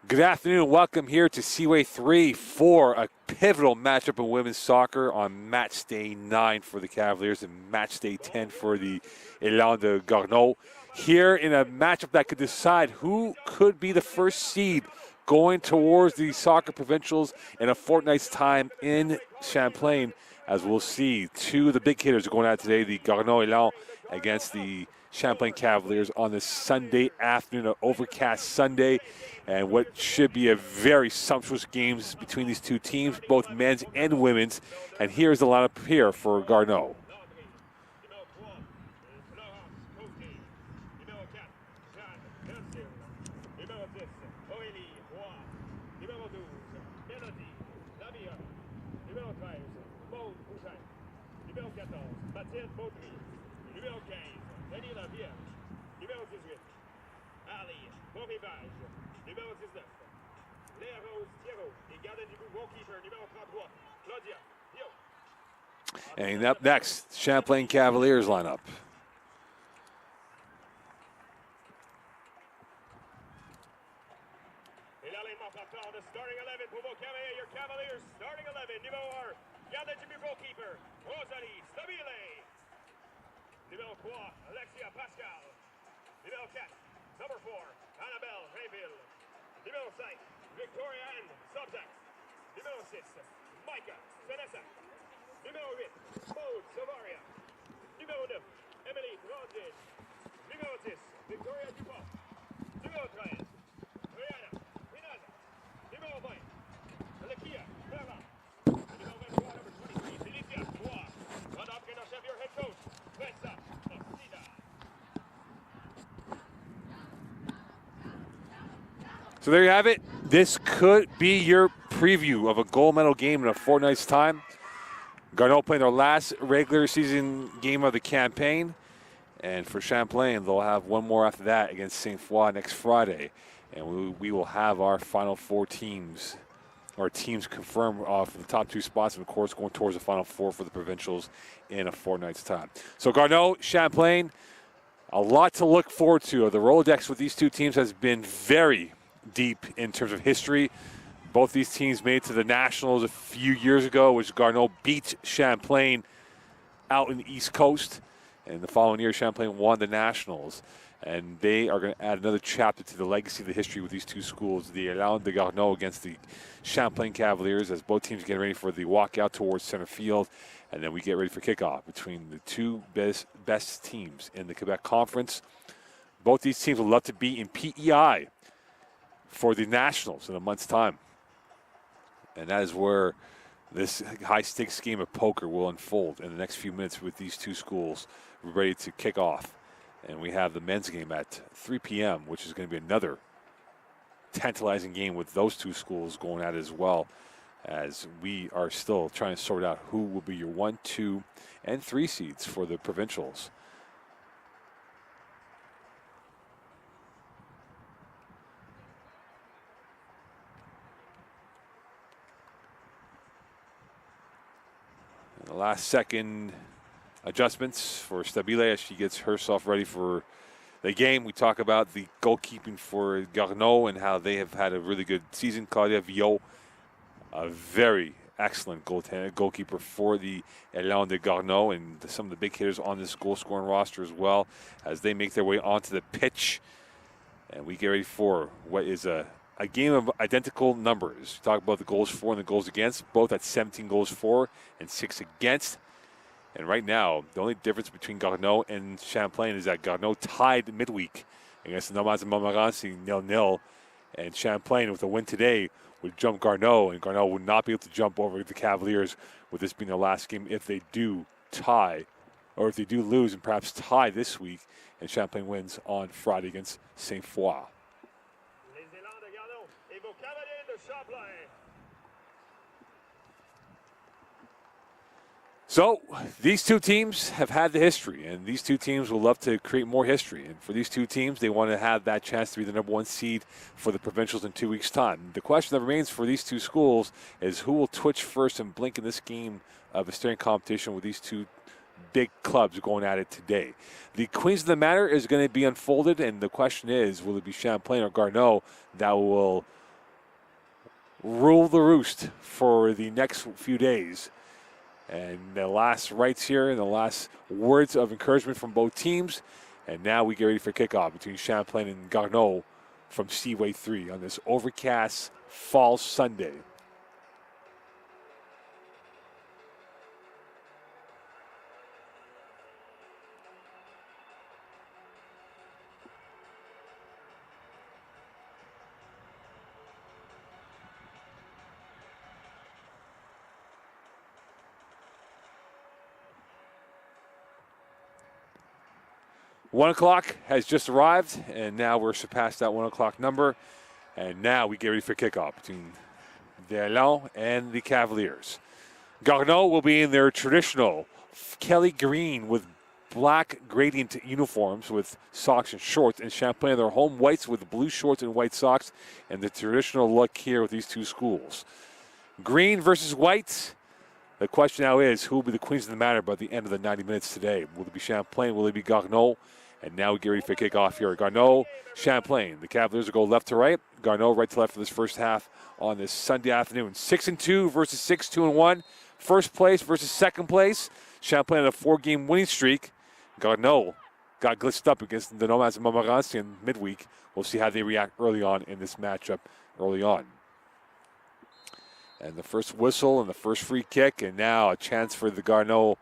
Good afternoon. Welcome here to Seaway 3 for a pivotal matchup in women's soccer on match day 9 for the Cavaliers and match day 10 for the Élan de Garneau. Here in a matchup that could decide who could be the first seed going towards the soccer provincials in a fortnight's time in Champlain. As we'll see, two of the big hitters are going out today, the Garneau Élan against the Champlain Cavaliers on this Sunday afternoon, an overcast Sunday, and what should be a very sumptuous games between these two teams, both men's and women's. And here's the lineup here for Garneau. And up next, Champlain Cavaliers lineup. Starting 11 pour vos Cavaliers, your Cavaliers starting 11. Numéro 1, gardien du but goalkeeper, Rosalie Stabile. Numéro 3, Alexia Pascal. Numéro 4, number 4, Annabelle Rayville. Numéro 5, Victoria Ann Subject. Numéro 6, Micah Senessa. Numéro 8, Maud Savaria. Numéro 9, Emily Rondin. Numéro 10, Victoria Dupont. Numéro 13, Rihanna Rinaza. Numéro 20, Alekia Ferra. Numéro 23, number 23, Felicia Bois. Run up, get ourselves your head coach, Vanessa Oxida. So there you have it. This could be your preview of a gold medal game in a fortnight's time. Garneau playing their last regular season game of the campaign. And for Champlain, they'll have one more after that against St. Foy next Friday. And we will have our final four teams, or teams confirmed for the top two spots, and of course going towards the final four for the provincials in a fortnight's time. So Garneau, Champlain, a lot to look forward to. The Rolodex with these two teams has been very deep in terms of history. Both these teams made it to the Nationals a few years ago, which Garneau beat Champlain out in the East Coast. And the following year, Champlain won the Nationals. And they are going to add another chapter to the legacy of the history with these two schools, the Élan de Garneau against the Champlain Cavaliers, as both teams get ready for the walkout towards center field. And then we get ready for kickoff between the two best teams in the Quebec Conference. Both these teams would love to be in PEI for the Nationals in a month's time. And that is where this high-stakes game of poker will unfold in the next few minutes with these two schools ready to kick off. And we have the men's game at 3 p.m., which is going to be another tantalizing game with those two schools going at it as well, as we are still trying to sort out who will be your 1, 2, and 3 seeds for the provincials. The last second adjustments for Stabile as she gets herself ready for the game. We talk about the goalkeeping for Garneau and how they have had a really good season. Claudia Villot, a very excellent goalkeeper for the Élan de Garneau, and some of the big hitters on this goal-scoring roster as well as they make their way onto the pitch. And we get ready for what is a game of identical numbers. Talk about the goals for and the goals against, both at 17 goals for and 6 against. And right now, the only difference between Garneau and Champlain is that Garneau tied midweek against the Nomads and Montmorency 0-0. And Champlain, with a win today, would jump Garneau, and Garneau would not be able to jump over the Cavaliers with this being their last game if they do tie, or if they do lose and perhaps tie this week, and Champlain wins on Friday against St. Foy. So these two teams have had the history, and these two teams will love to create more history. And for these two teams, they want to have that chance to be the number 1 seed for the provincials in 2 weeks' time. The question that remains for these two schools is who will twitch first and blink in this game of a staring competition with these two big clubs going at it today. The Queens of the Matter is going to be unfolded, and the question is, will it be Champlain or Garneau that will rule the roost for the next few days. And the last rites here and the last words of encouragement from both teams. And now we get ready for kickoff between Champlain and Garneau from Seaway 3 on this overcast fall Sunday. One o'clock has just arrived, and now we're surpassed that 1 o'clock number. And now we get ready for kickoff between the Elan and the Cavaliers. Garneau will be in their traditional Kelly green with black gradient uniforms with socks and shorts, and Champlain their home whites with blue shorts and white socks, and the traditional look here with these two schools. Green versus white. The question now is, who will be the queens of the manor by the end of the 90 minutes today? Will it be Champlain? Will it be Garneau? And now we get ready for kickoff here. Garneau, Champlain. The Cavaliers will go left to right. Garneau right to left for this first half on this Sunday afternoon. 6-2 versus 6-2-1. First place versus second place. Champlain on a 4-game winning streak. Garneau got glitched up against the Nomads of Montmorency in midweek. We'll see how they react early on in this matchup early on. And the first whistle and the first free kick, and now a chance for the Garneau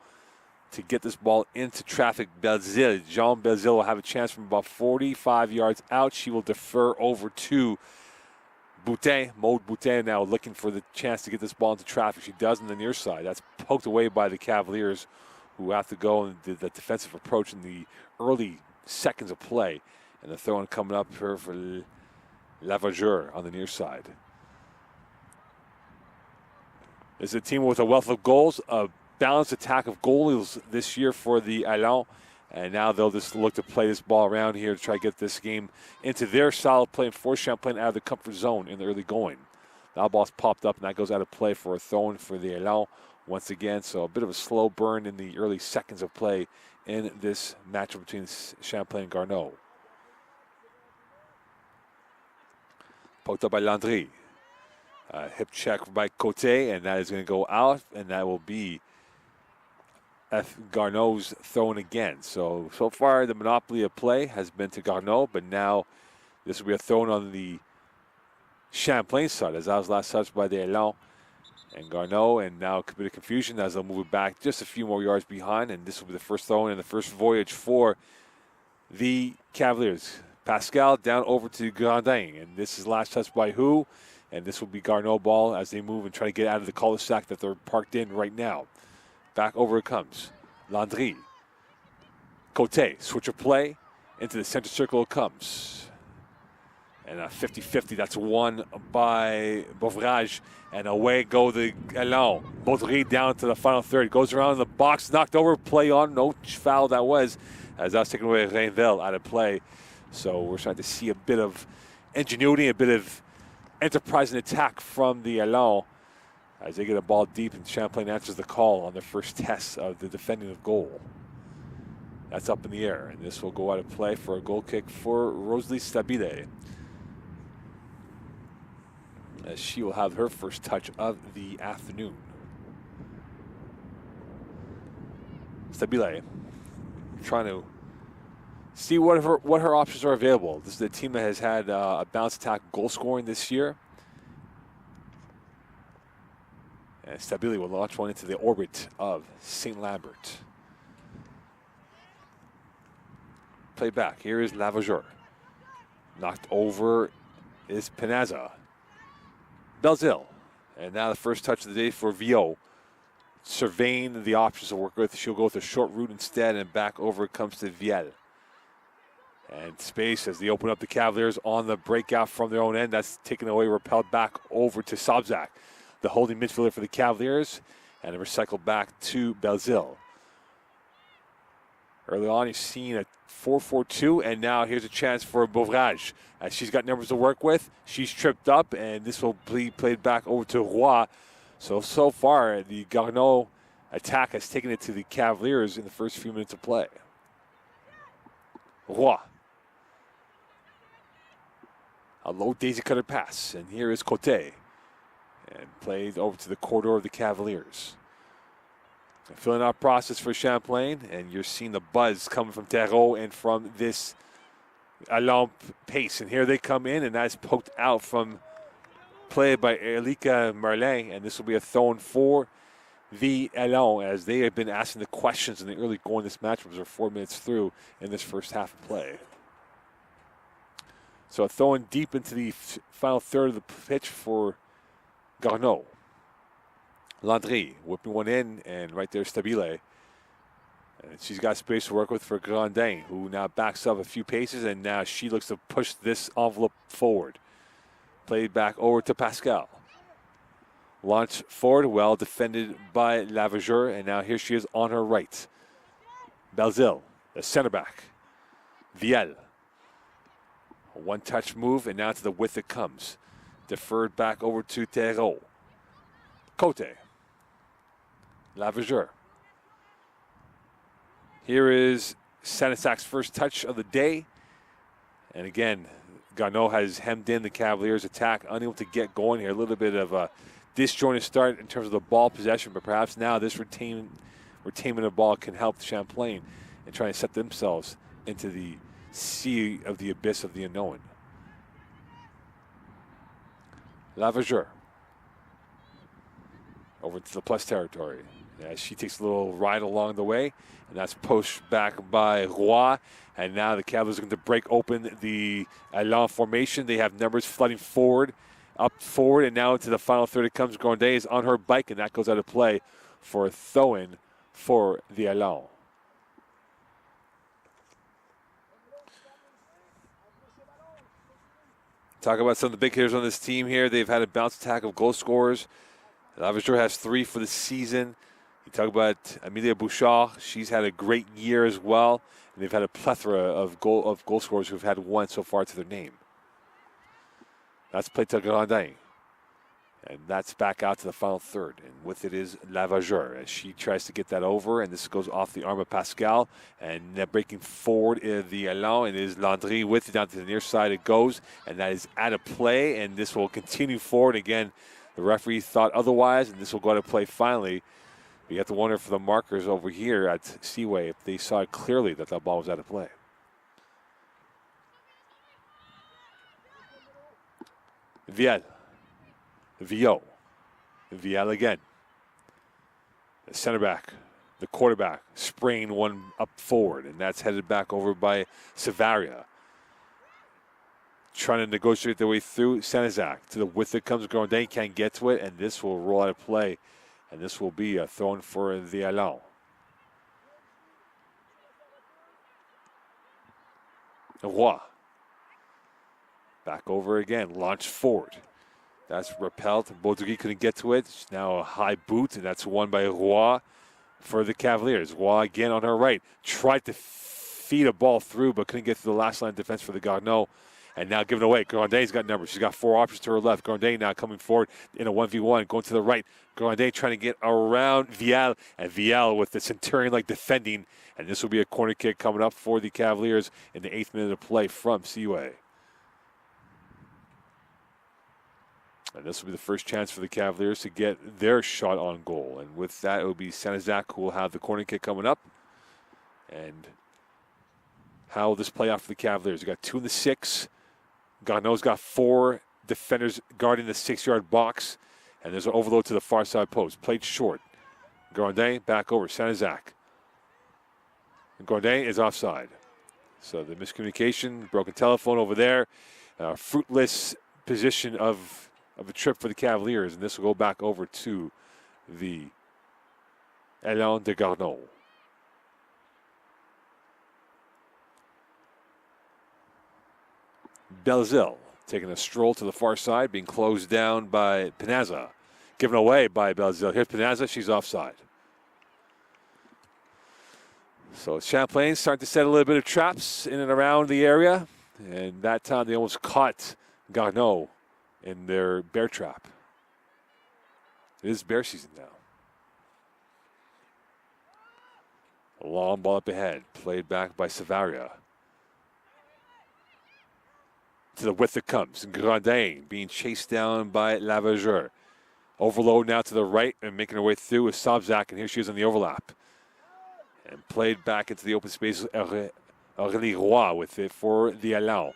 to get this ball into traffic. Belzile, Jean Belzile will have a chance from about 45 yards out. She will defer over to Boutin, Maude Boutin now looking for the chance to get this ball into traffic. She does on the near side. That's poked away by the Cavaliers, who have to go and do the defensive approach in the early seconds of play. And the throw-in coming up here for Lavageur on the near side. This is a team with a wealth of goals, a balanced attack of goals this year for the Elan. And now they'll just look to play this ball around here to try to get this game into their style of play and force Champlain out of the comfort zone in the early going. Now ball's popped up, and that goes out of play for a throw-in for the Elan once again. So a bit of a slow burn in the early seconds of play in this matchup between Champlain and Garneau. Poked up by Landry. Hip check by Cote, and that is going to go out, and that will be Garneau's thrown again. So far the monopoly of play has been to Garneau, but now this will be a thrown on the Champlain side, as that was last touched by the Elan and Garneau, and now a bit of confusion as they'll move it back just a few more yards behind, and this will be the first throw in the first voyage for the Cavaliers. Pascal down over to Grandin, and this is last touch by who? And this will be Garneau ball as they move and try to get out of the cul-de-sac that they're parked in right now. Back over it comes. Landry. Cote, switch of play. Into the center circle it comes. And a 50-50, that's won by Beauvrage. And away go the Elan. Baudry down to the final third. Goes around in the box, knocked over, play on. No foul that was, as that was taken away Rainville out of play. So we're trying to see a bit of ingenuity, a bit of enterprise and attack from the Elan as they get a ball deep, and Champlain answers the call on their first test of the defending of goal. That's up in the air, and this will go out of play for a goal kick for Rosalie Stabile, as she will have her first touch of the afternoon. Stabile trying to see what her options are available. This is a team that has had a balanced attack goal scoring this year. And Stabile will launch one into the orbit of St-Lambert. Play back. Here is Lavageur. Knocked over is Penaza. Belzile. And now the first touch of the day for Viau. Surveying the options to work with. She'll go with a short route instead, and back over it comes to Viel. And space as they open up the Cavaliers on the breakout from their own end. That's taken away, repelled back over to Sabzak, the holding midfielder for the Cavaliers, and a recycle back to Belzile. Early on, you've seen a 4-4-2, and now here's a chance for Beauvrage. As she's got numbers to work with, she's tripped up, and this will be played back over to Roy. So far, the Garneau attack has taken it to the Cavaliers in the first few minutes of play. Roy. A low daisy cutter pass, and here is Cote. And played over to the corridor of the Cavaliers. A filling out process for Champlain, and you're seeing the buzz coming from Terreau and from this Allon pace. And here they come in, and that's poked out from play by Erika Merlin, and this will be a throw-in for the Allon, as they have been asking the questions in the early going of this match. We're 4 minutes through in this first half of play. So a throw-in deep into the final third of the pitch for Garneau. Landry whipping one in, and right there Stabile. And she's got space to work with for Grandin, who now backs up a few paces, and now she looks to push this envelope forward. Played back over to Pascal. Launch forward, well defended by Lavageur, and now here she is on her right. Belzil, the center back. Viel. A one-touch move, and now to the width it comes. Deferred back over to Terreau. Cote. Lavageur. Here is Sanisak's first touch of the day. And again, Garneau has hemmed in the Cavaliers' attack, unable to get going here. A little bit of a disjointed start in terms of the ball possession, but perhaps now this retainment of ball can help Champlain in trying to set themselves into the sea of the abyss of the unknown. Lavageur. Over to the plus territory. As she takes a little ride along the way, and that's pushed back by Roy. And now the Cavaliers are going to break open the Allon formation. They have numbers flooding forward, up forward, and now into the final third it comes. Grandet is on her bike, and that goes out of play for a throw-in for the Allon. Talk about some of the big hitters on this team here. They've had a bounce attack of goal scorers. Lavageur has 3 for the season. You talk about Amelia Bouchard. She's had a great year as well. And they've had a plethora of goal scorers who've had 1 so far to their name. That's played to Grandin. And that's back out to the final third. And with it is Lavageur as she tries to get that over. And this goes off the arm of Pascal. And breaking forward the Allon. It is Landry with it down to the near side. It goes. And that is out of play. And this will continue forward. Again, the referee thought otherwise. And this will go out of play finally. You have to wonder for the markers over here at Seaway if they saw it clearly that that ball was out of play. Viel. Viel again. The center back, the quarterback, spraying one up forward, and that's headed back over by Savaria. Trying to negotiate their way through Saint-Lambert. To the width it comes, Grandin can't get to it, and this will roll out of play. And this will be a throw-in for the Allon. Roy. Back over again, launched forward. That's repelled. Baudry couldn't get to it. It's now a high boot, and that's won by Roy for the Cavaliers. Roy again on her right. Tried to feed a ball through, but couldn't get to the last line of defense for the Garneau. And now giving away. Grandin's got numbers. She's got 4 options to her left. Grandin now coming forward in a 1v1, going to the right. Grandin trying to get around Viel, and Viel with the Centurion-like defending. And this will be a corner kick coming up for the Cavaliers in the 8th minute of play from Seaway. And this will be the first chance for the Cavaliers to get their shot on goal. And with that, it will be Saint-Lambert who will have the corner kick coming up. And how will this play out for the Cavaliers? You got 2 in the 6. Garneau's got 4 defenders guarding the 6-yard box. And there's an overload to the far side post. Played short. Grandin back over. Saint-Lambert. Grandin is offside. So the miscommunication, broken telephone over there. Fruitless position of a trip for the Cavaliers. And this will go back over to the Élan de Garneau. Belzil taking a stroll to the far side, being closed down by Pinazza. Given away by Belzil. Here's Pinazza, she's offside. So Champlain starting to set a little bit of traps in and around the area. And that time they almost caught Garneau in their bear trap. It is bear season now. A long ball up ahead, played back by Savaria. To the width it comes. Grandin being chased down by Lavageur. Overload now to the right and making her way through with Sobzak, and here she is on the overlap. And played back into the open space, Aurélie Roy with it for the Allons.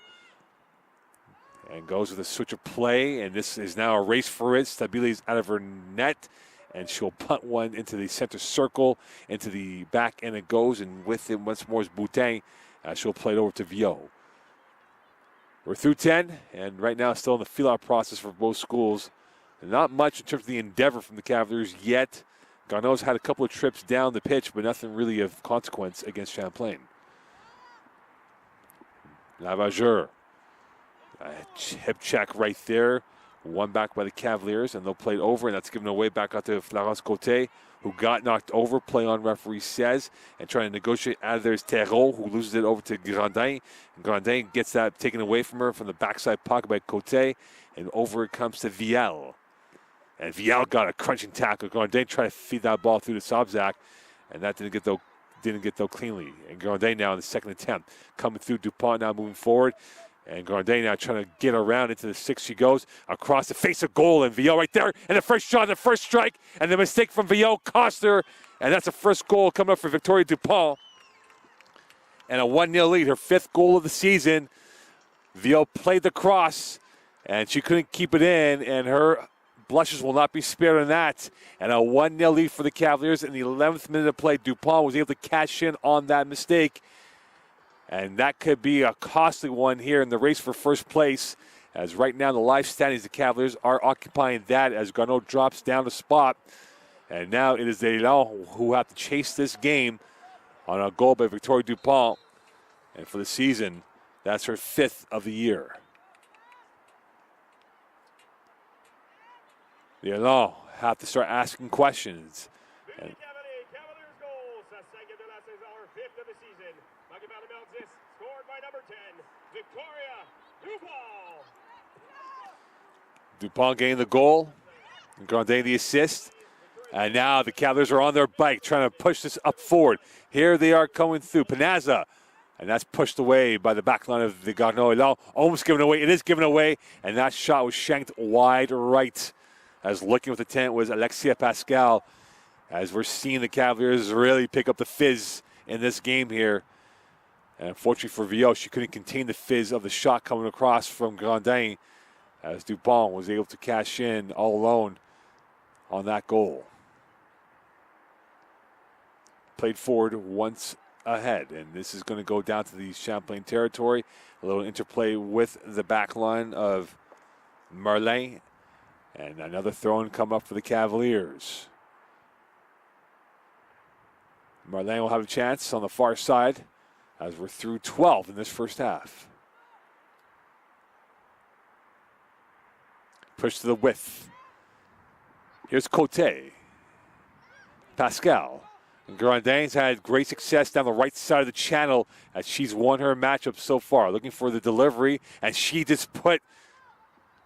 And goes with a switch of play, and this is now a race for it. Stabile's out of her net, and she'll punt one into the center circle, into the back end it goes, and with it once more is Boutin. She'll play it over to Viau. We're through 10, and right now still in the fill-out process for both schools. And not much in terms of the endeavor from the Cavaliers yet. Garneau's had a couple of trips down the pitch, but nothing really of consequence against Champlain. Lavageur. Hip check right there. One back by the Cavaliers, and they'll play it over, and that's given away back out to Florence Côté, who got knocked over. Play on, referee says, and trying to negotiate out of there is Terreau, who loses it over to Grandin. And Grandin gets that taken away from her from the backside pocket by Côté, and over it comes to Viel. And Viel got a crunching tackle. Grandin tried to feed that ball through to Sobzak, and that didn't get though cleanly. And Grandin now in the second attempt. Coming through, Dupont now moving forward. And Grandin now trying to get around into the 6. She goes across the face of goal, and Viau right there. And the first shot, the first strike, and the mistake from Viau cost her. And that's the first goal coming up for Victoria Dupont. And a 1-0 lead, her 5th goal of the season. Viau played the cross, and she couldn't keep it in, and her blushes will not be spared on that. And a 1-0 lead for the Cavaliers. In the 11th minute of play, Dupont was able to cash in on that mistake. And that could be a costly one here in the race for first place, as right now the live standings, the Cavaliers are occupying that as Garneau drops down the spot. And now it is the Allons who have to chase this game on a goal by Victoria Dupont. And for the season, that's her 5th of the year. The Allons have to start asking questions. Cavaliers goals. Second to last is our 5th of the season. Scored by number 10, Victoria Dupont. Dupont getting the goal, and Grandin the assist. And now the Cavaliers are on their bike, trying to push this up forward. Here they are coming through. Panazza, and that's pushed away by the back line of the Garneau. Almost given away. It is given away, and that shot was shanked wide right. As looking with the tent was Alexia Pascal. As we're seeing the Cavaliers really pick up the fizz in this game here. And unfortunately for Viau, she couldn't contain the fizz of the shot coming across from Grandin, as Dupont was able to cash in all alone on that goal. Played forward once ahead, and this is going to go down to the Champlain territory. A little interplay with the back line of Merlin, and another throw-in come up for the Cavaliers. Merlin will have a chance on the far side, as we're through 12 in this first half. Push to the width. Here's Côté. Pascal. And Grandin's had great success down the right side of the channel as she's won her matchup so far. Looking for the delivery, and she just put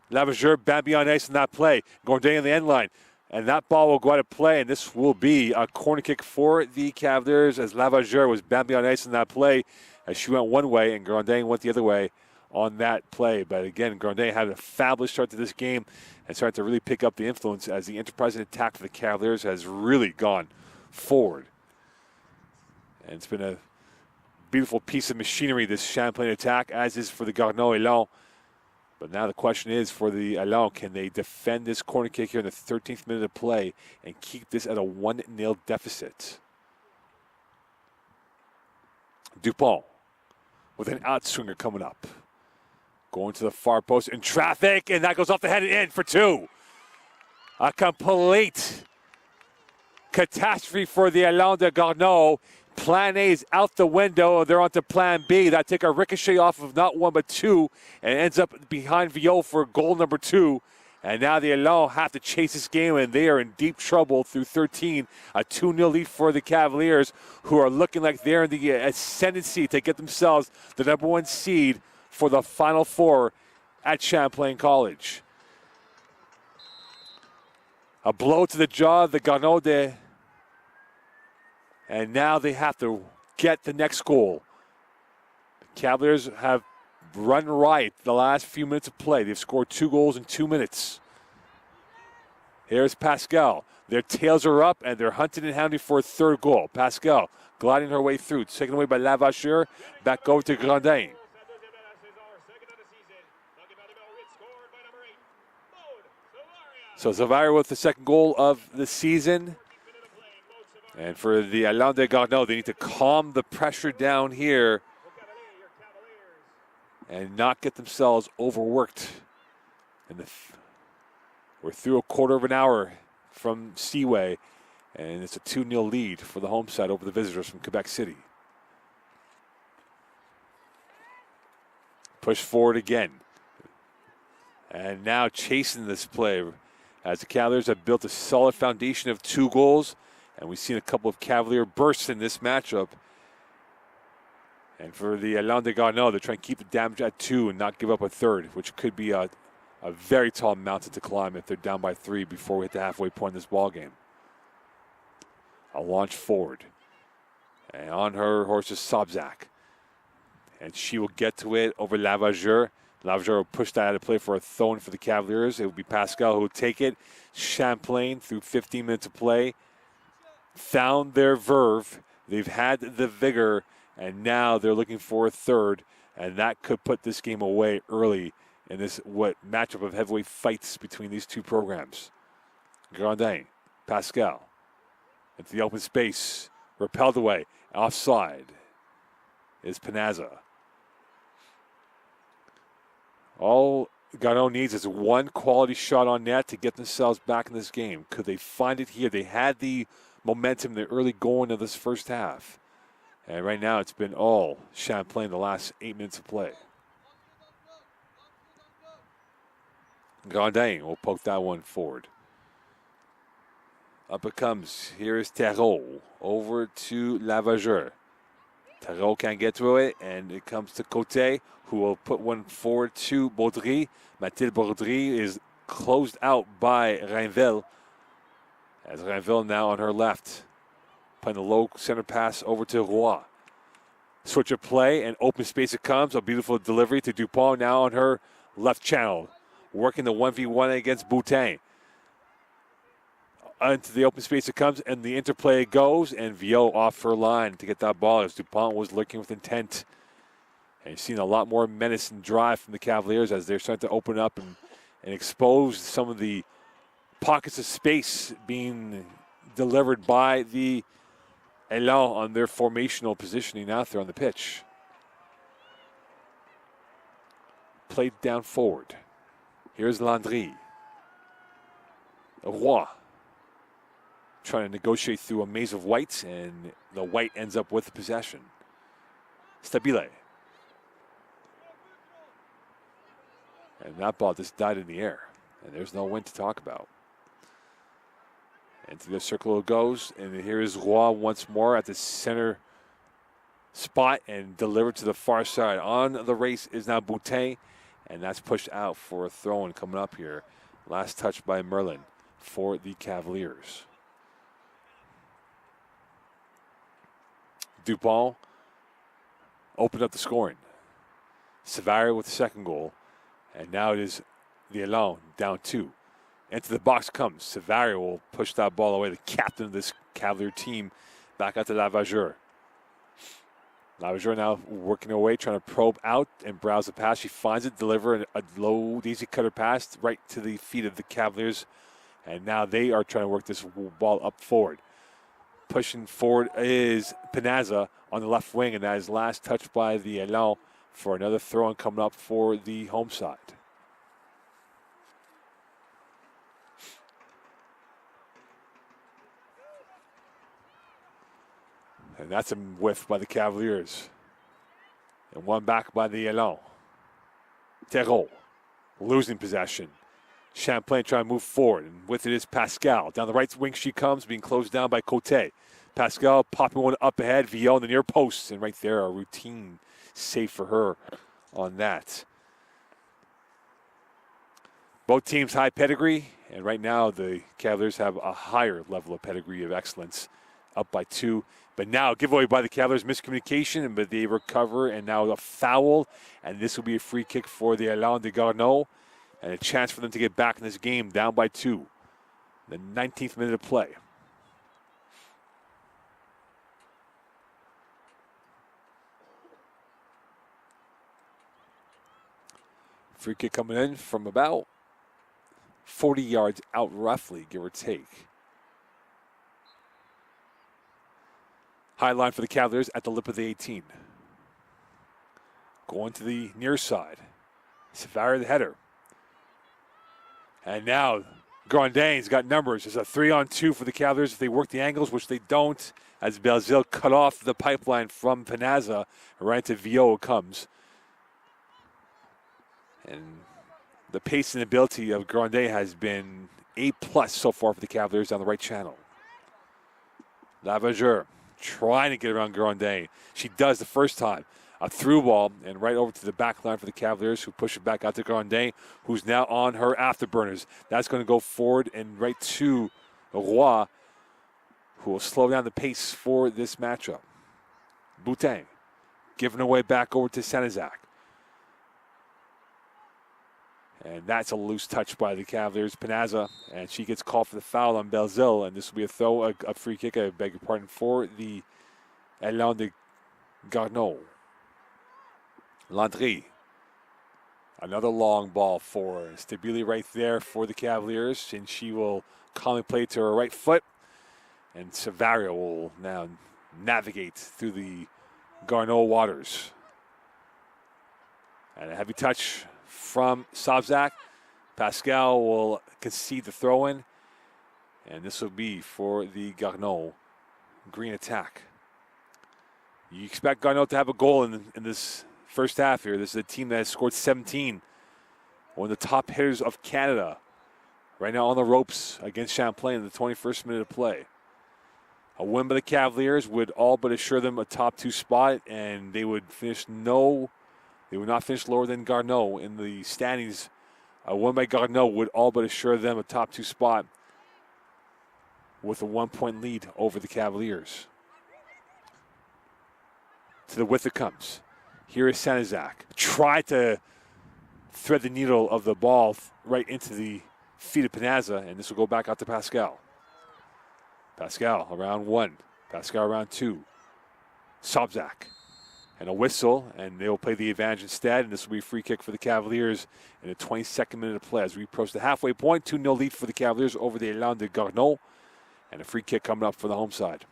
Lavageur, Bambi on ice in that play. Grandin on the end line. And that ball will go out of play, and this will be a corner kick for the Cavaliers as Lavageur was Bambi on ice in that play as she went one way and Grandin went the other way on that play. But again, Grandin had a fabulous start to this game and started to really pick up the influence as the enterprising attack for the Cavaliers has really gone forward. And it's been a beautiful piece of machinery, this Champlain attack, as is for the Garneau Allons. But now the question is for the Allons, can they defend this corner kick here in the 13th minute of play and keep this at a 1-0 deficit? Dupont with an outswinger coming up. Going to the far post in traffic, and that goes off the head and in for 2. A complete catastrophe for the Allons de Garneau. Plan A is out the window. They're on to Plan B. That take a ricochet off of not 1 but 2 and ends up behind Viau for goal number 2. And now the Allons have to chase this game, and they are in deep trouble through 13. A 2-0 lead for the Cavaliers, who are looking like they're in the ascendancy to get themselves the number 1 seed for the Final Four at Champlain College. A blow to the jaw of the Garneau de. And now they have to get the next goal. The Cavaliers have run riot the last few minutes of play. They've scored 2 goals in 2 minutes. Here's Pascal. Their tails are up, and they're hunting and hounding for a third goal. Pascal gliding her way through, taken away by Lavacheur. Back over to Grandin. So Zavira with the second goal of the season. And for the Alain de Garneau, they need to calm the pressure down here and not get themselves overworked. And we're through a quarter of an hour from Seaway, and it's a 2-0 lead for the home side over the visitors from Quebec City. Push forward again. And now chasing this play as the Cavaliers have built a solid foundation of 2 goals. And we've seen a couple of Cavalier bursts in this matchup. And for the Alain de Garneau, they're trying to keep the damage at 2 and not give up a third, which could be a very tall mountain to climb if they're down by 3 before we hit the halfway point in this ball game. A launch forward. And on her horse is Sobzak. And she will get to it over Lavageur. Lavageur will push that out of play for a throw-in for the Cavaliers. It will be Pascal who will take it. Champlain, through 15 minutes of play, found their verve. They've had the vigor, and now they're looking for a third, and that could put this game away early in this matchup of heavyweight fights between these 2 programs. Grandin, Pascal, into the open space, repelled away, offside is Panazza. All Garneau needs is one quality shot on net to get themselves back in this game. Could they find it here? They had the momentum, the early going of this first half. And right now it's been all Champlain the last 8 minutes of play. Grandin will poke that one forward. Up it comes. Here is Terreau over to Lavageur. Terreau can't get to it, and it comes to Côté, who will put one forward to Baudry. Mathilde Baudry is closed out by Rainville. As Rainville now on her left, playing the low center pass over to Roy. Switch of play, and open space it comes. A beautiful delivery to Dupont now on her left channel. Working the 1v1 against Boutin. Into the open space it comes, and the interplay goes, and Viau off her line to get that ball as Dupont was looking with intent. And you've seen a lot more menace and drive from the Cavaliers as they're starting to open up and expose some of the pockets of space being delivered by the Elan on their formational positioning out there on the pitch. Played down forward. Here's Landry. Roy trying to negotiate through a maze of whites, and the white ends up with the possession. Stabile. And that ball just died in the air, and there's no wind to talk about. Into the circle it goes, and here is Roy once more at the center spot and delivered to the far side. On the race is now Boutin, and that's pushed out for a throw-in coming up here. Last touch by Merlin for the Cavaliers. Dupont opened up the scoring. Savary with the second goal, and now it is the Elan down 2. Into the box comes. Savary will push that ball away. The captain of this Cavalier team back out to Lavageur. Lavageur now working away, trying to probe out and browse the pass. She finds it, deliver a low daisy cutter pass right to the feet of the Cavaliers. And now they are trying to work this ball up forward. Pushing forward is Panazza on the left wing, and that is last touched by the Elan for another throw-in coming up for the home side. And that's a whiff by the Cavaliers. And one back by the Elan. Terreau losing possession. Champlain trying to move forward, and with it is Pascal. Down the right wing she comes, being closed down by Côté. Pascal popping one up ahead, Viau on the near post, and right there a routine save for her on that. Both teams high pedigree, and right now the Cavaliers have a higher level of pedigree of excellence, up by 2. But now giveaway by the Cavaliers, miscommunication, but they recover, and now a foul, and this will be a free kick for the Alain de Garneau. And a chance for them to get back in this game, down by 2. The 19th minute of play. Free kick coming in from about 40 yards out roughly, give or take. High line for the Cavaliers at the lip of the 18. Going to the near side. Savary the header. And now Grandin's got numbers. It's a 3-on-2 for the Cavaliers if they work the angles, which they don't, as Belzile cut off the pipeline from Pinaza. Right to Vio comes. And the pace and ability of Grandin has been A+ so far for the Cavaliers down the right channel. Lavageur trying to get around Grandin. She does the first time. A through ball and right over to the back line for the Cavaliers, who push it back out to Grandin, who's now on her afterburners. That's going to go forward and right to Roy, who will slow down the pace for this matchup. Boutin giving away back over to Senizak. And that's a loose touch by the Cavaliers. Pinaza, and she gets called for the foul on Belzile, and this will be a free kick, I beg your pardon, for the Élan de Garneau. Landry. Another long ball for Stabile right there for the Cavaliers, and she will calmly play to her right foot, and Savaria will now navigate through the Garneau waters. And a heavy touch from Sabzak. Pascal will concede the throw-in, and this will be for the Garneau green attack. You expect Garneau to have a goal in this first half here. This is a team that has scored 17. One of the top hitters of Canada. Right now on the ropes against Champlain in the 21st minute of play. A win by the Cavaliers would all but assure them a top 2 spot, and they would not finish lower than Garneau in the standings. A win by Garneau would all but assure them a top 2 spot with a 1-point lead over the Cavaliers. To the width it comes. Here is Senizak. Try to thread the needle of the ball right into the feet of Pinaza, and this will go back out to Pascal. Pascal around 1. Pascal around 2. Sabzak. And a whistle, and they'll play the advantage instead, and this will be a free kick for the Cavaliers in the 22nd minute of play as we approach the halfway point. 2-0 lead for the Cavaliers over the Élan de Garneau, and a free kick coming up for the home side.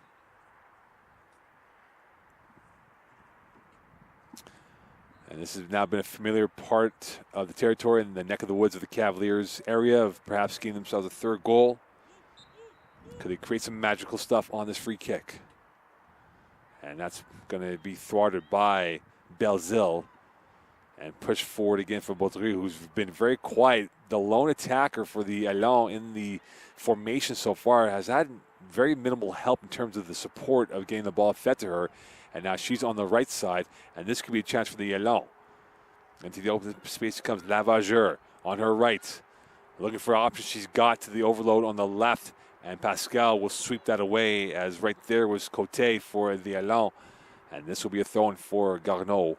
And this has now been a familiar part of the territory in the neck of the woods of the Cavaliers area of perhaps getting themselves a third goal. Could they create some magical stuff on this free kick? And that's going to be thwarted by Belzile and pushed forward again for Baudry, who's been very quiet. The lone attacker for the Élan in the formation so far has had very minimal help in terms of the support of getting the ball fed to her. And now she's on the right side, and this could be a chance for the Élan. Into the open space comes Lavageur on her right. Looking for options she's got to the overload on the left, and Pascal will sweep that away as right there was Cote for the Élan. And this will be a throw-in for Garneau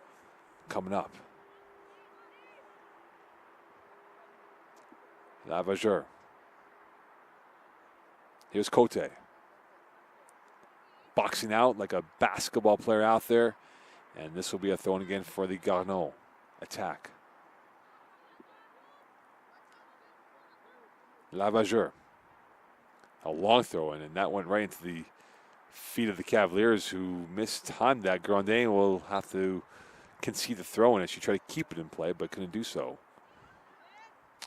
coming up. Lavageur. Here's Cote. Boxing out like a basketball player out there. And this will be a throw-in again for the Garneau attack. Lavageur. A long throw-in, and that went right into the feet of the Cavaliers, who mistimed that. Grandin will have to concede the throw-in as she tried to keep it in play, but couldn't do so.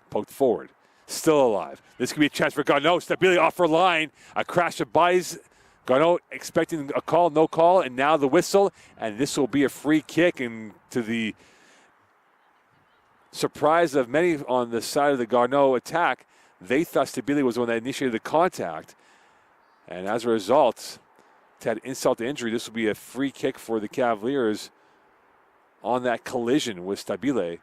Poked forward. Still alive. This could be a chance for Garneau. Stabile off her line. A crash that buys Garneau expecting a call, no call, and now the whistle. And this will be a free kick, and to the surprise of many on the side of the Garneau attack, they thought Stabile was the one that initiated the contact. And as a result, to add insult to injury, this will be a free kick for the Cavaliers on that collision with Stabile.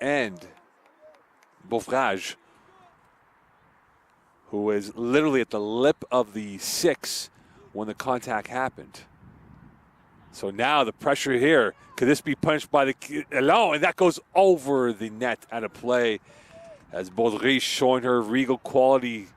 And Beaufrage, who was literally at the lip of the 6 when the contact happened. So now the pressure here. Could this be punished by the Elan? And that goes over the net out of play as Baudry showing her regal quality.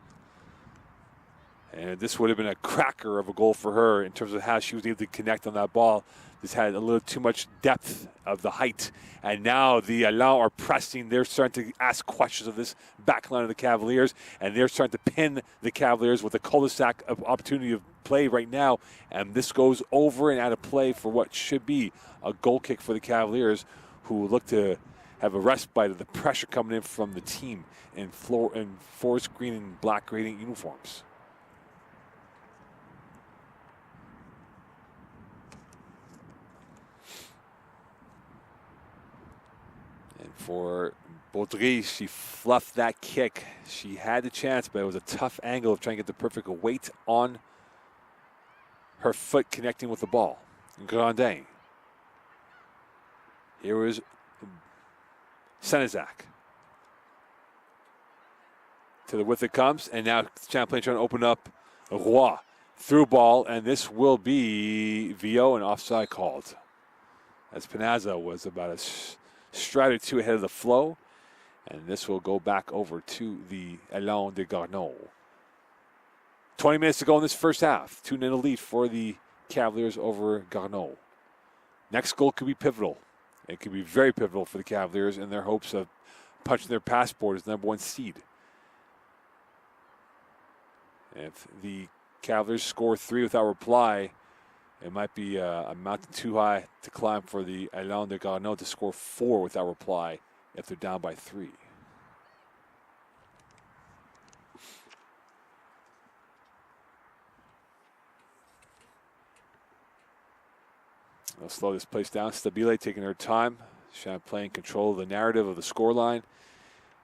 And this would have been a cracker of a goal for her in terms of how she was able to connect on that ball. This had a little too much depth of the height. And now the Elan are pressing. They're starting to ask questions of this back line of the Cavaliers. And they're starting to pin the Cavaliers with a cul-de-sac of opportunity of play right now. And this goes over and out of play for what should be a goal kick for the Cavaliers, who look to have a respite of the pressure coming in from the team in forest green and black grading uniforms. For Baudry, she fluffed that kick. She had the chance, but it was a tough angle of trying to get the perfect weight on her foot connecting with the ball. Grandin. Here is Senezak. To the width it comes, and now Champlain trying to open up Roy. Through ball, and this will be Vio and offside called. As Panazza was about a stride or two ahead of the flow, and this will go back over to the Elan de Garneau. 20 minutes to go in this first half. 2-0 lead for the Cavaliers over Garneau. Next goal could be pivotal. It could be very pivotal for the Cavaliers in their hopes of punching their passport as #1 seed. If the Cavaliers score 3 without reply, it might be a mountain too high to climb for the Elan de Garneau to score 4 without reply if they're down by 3. They'll slow this place down. Stabile taking her time. Champlain control of the narrative of the scoreline.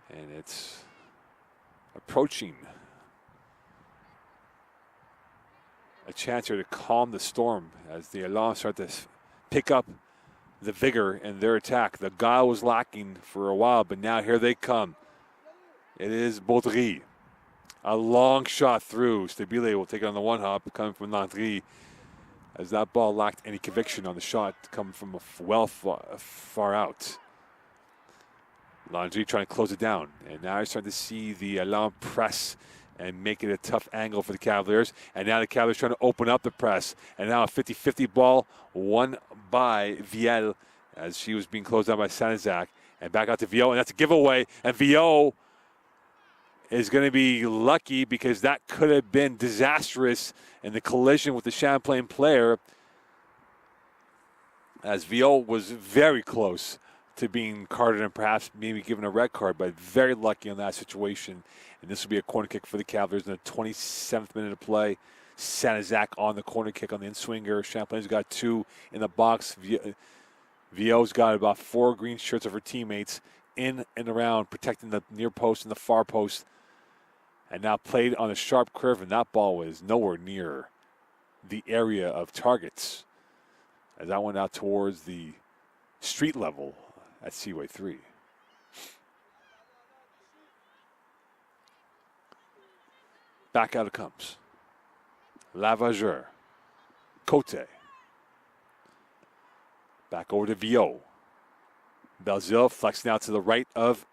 And it's approaching a chance here to calm the storm as the Elan start to pick up the vigor in their attack. The guile was lacking for a while, but now here they come. It is Baudry. A long shot through. Stabile will take it on the one hop coming from Landry, as that ball lacked any conviction on the shot coming from well far out. Landry trying to close it down. And now you're starting to see the Elan press and make it a tough angle for the Cavaliers. And now the Cavaliers trying to open up the press. And now a 50-50 ball won by Viel as she was being closed down by Senezak. And back out to Vio, and that's a giveaway. And Vio is going to be lucky because that could have been disastrous in the collision with the Champlain player, as Vio was very close to being carded and perhaps maybe given a red card, but very lucky in that situation. And this will be a corner kick for the Cavaliers in the 27th minute of play. Senezak on the corner kick on the in-swinger. Champlain's got 2 in the box. Vio's got about 4 green shirts of her teammates in and around, protecting the near post and the far post. And now played on a sharp curve, and that ball was nowhere near the area of targets as that went out towards the street level at Seaway 3. Back out it comes. Lavageur. Cote. Back over to Vio. Belzile flexing out to the right of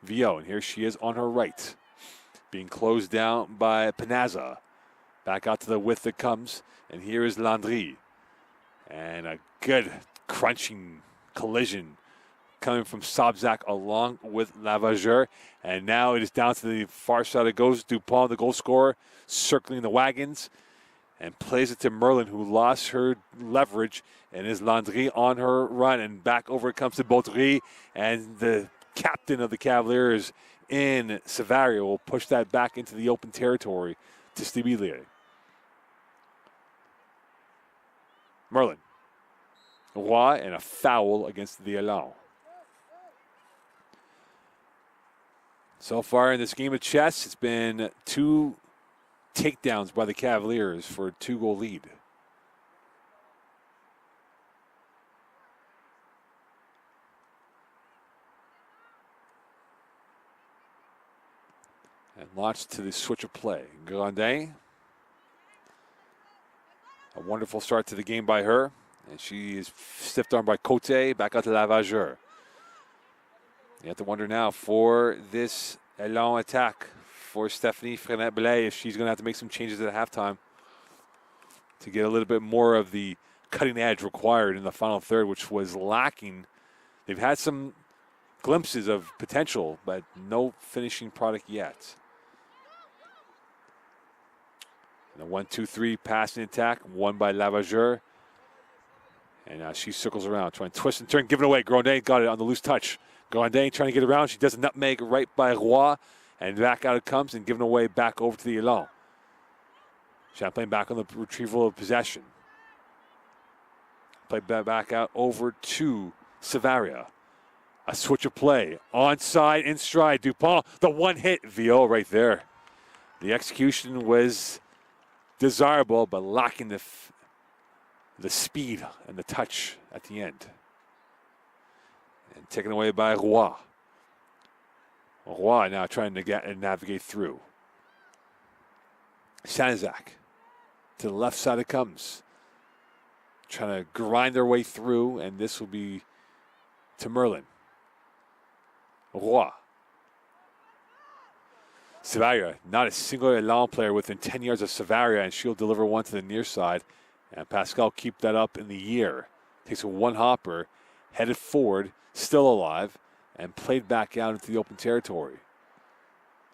Vio, and here she is on her right, being closed down by Panazza. Back out to the width it comes, and here is Landry. And a good crunching collision coming from Sabzak along with Lavageur. And now it is down to the far side. It goes Dupont, the goal scorer, circling the wagons, and plays it to Merlin, who lost her leverage, and is Landry on her run. And back over it comes to Baudry, and the captain of the Cavaliers in Savaria will push that back into the open territory to Stabile. Merlin. Roy, and a foul against the Elan. So far in this game of chess, it's been 2 takedowns by the Cavaliers for a 2-goal lead. And launched to the switch of play. Grandin. A wonderful start to the game by her. And she is stiff armed by Cote, back out to Lavageur. You have to wonder now for this Elan attack for Stephanie Frenette-Blais if she's going to have to make some changes at halftime to get a little bit more of the cutting edge required in the final third, which was lacking. They've had some glimpses of potential, but no finishing product yet. And a 1-2-3 passing attack, won by Lavageur. And now she circles around, trying to twist and turn, give it away. Grondin got it on the loose touch. Grondin trying to get around. She does a nutmeg right by Roy, and back out it comes and given away back over to the Elan. Champlain back on the retrieval of possession. Play back out over to Savaria. A switch of play. Onside, in stride. Dupont, the one hit. Viau right there. The execution was desirable, but lacking the speed and the touch at the end. And taken away by Roy. Roy now trying to get and navigate through. Sanizak. To the left side it comes. Trying to grind their way through, and this will be to Merlin. Roy. Savaria, not a single Elan player within 10 yards of Savaria, and she'll deliver one to the near side. And Pascal keep that up in the air. Takes a one hopper, headed forward, still alive, and played back out into the open territory.